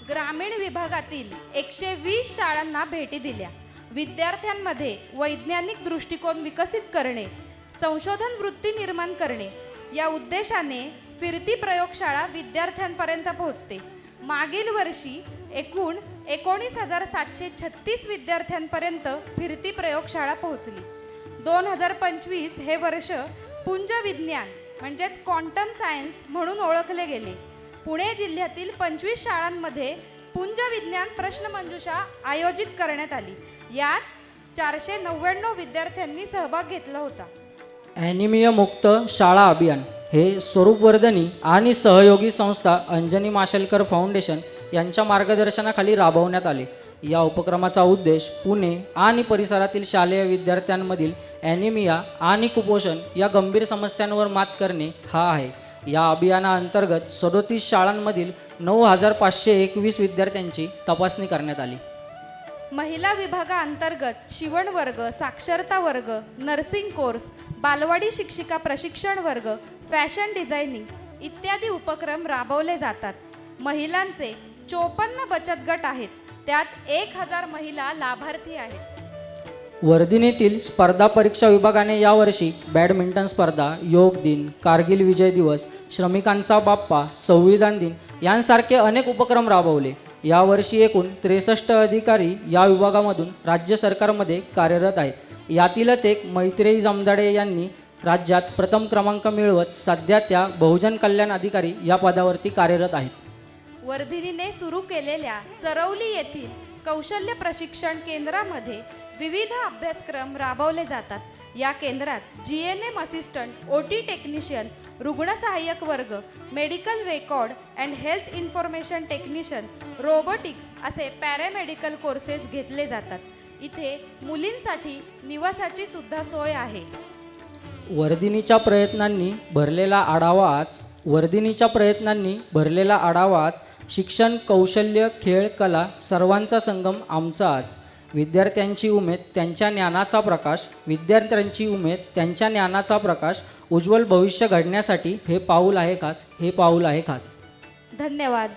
[SPEAKER 7] ग्रामीण विभागातील 120 शाळांना भेटी दिल्या. विद्यार्थ्यांमध्ये वैज्ञानिक दृष्टिकोन विकसित करणे, संशोधन वृत्ती निर्माण करणे या उद्देशाने फिरती प्रयोगशाळा विद्यार्थ्यांपर्यंत पोहोचते. मागील वर्षी एकूण 19,736 विद्यार्थ्यांपर्यंत फिरती प्रयोगशाळा पोहोचली. 2025 हे वर्ष पुंज विज्ञान म्हणजेच क्वांटम सायन्स म्हणून ओळखले गेले. पुणे जिल्ह्यातील 25 शाळांमध्ये पुंज विज्ञान प्रश्नमंजुषा आयोजित करण्यात आली. यात 499 विद्यार्थ्यांनी सहभाग घेतला होता.
[SPEAKER 8] ॲनिमिया मुक्त शाळा अभियान हे स्वरूप वर्धिनी आणि सहयोगी संस्था अंजनी माशेलकर फाउंडेशन यांच्या मार्गदर्शनाखाली राबवण्यात आले. या उपक्रमाचा उद्देश पुणे आणि परिसरातील शालेय विद्यार्थ्यांमधील ॲनिमिया आणि कुपोषण या गंभीर समस्यांवर मात करणे हा आहे. या अभियानाअंतर्गत 37 शाळांमधील 9,521 विद्यार्थ्यांची तपासणी करण्यात आली.
[SPEAKER 7] महिला विभागाअंतर्गत शिवण वर्ग, साक्षरता वर्ग, नर्सिंग कोर्स, बालवाडी शिक्षिका प्रशिक्षण वर्ग, फॅशन डिझायनिंग इत्यादी उपक्रम राबवले जातात. महिलांचे 54 बचत गट आहेत. त्यात 1,000 महिला लाभार्थी आहेत.
[SPEAKER 8] वर्धिनीतील स्पर्धा परीक्षा विभागाने यावर्षी बॅडमिंटन स्पर्धा, योग दिन, कारगिल विजय दिवस, श्रमिकांचा बाप्पा, संविधान दिन यांसारखे अनेक उपक्रम राबवले. यावर्षी एकूण 63 अधिकारी या विभागामधून राज्य सरकारमध्ये कार्यरत आहेत. यातीलच एक मैत्रेयी जमदाडे यांनी राज्यात प्रथम क्रमांक मिळवत सध्या त्या बहुजन कल्याण अधिकारी या पदावरती कार्यरत आहेत.
[SPEAKER 7] वर्धिनीने सुरू केलेल्या चरवली येथील कौशल्य प्रशिक्षण केंद्रामध्ये विविध अभ्यासक्रम राबवले जातात. या केंद्रात GNM असिस्टंट, OT टेक्निशियन, रुग्णसहाय्यक वर्ग, medical record and health information technician, robotics असे पॅरामेडिकल कोर्सेस घेतले जातात. इथे मुलींसाठी निवासाची सुद्धा सोय आहे.
[SPEAKER 8] वर्धिनीच्या प्रयत्नांनी भरलेला आढावाच शिक्षण, कौशल्य, खेळ, कला सर्वांचा संगम आमचा आज. विद्यार्थ्यांची उमेद त्यांच्या ज्ञानाचा प्रकाश उज्ज्वल भविष्य घडण्यासाठी हे पाऊल आहे खास.
[SPEAKER 7] धन्यवाद.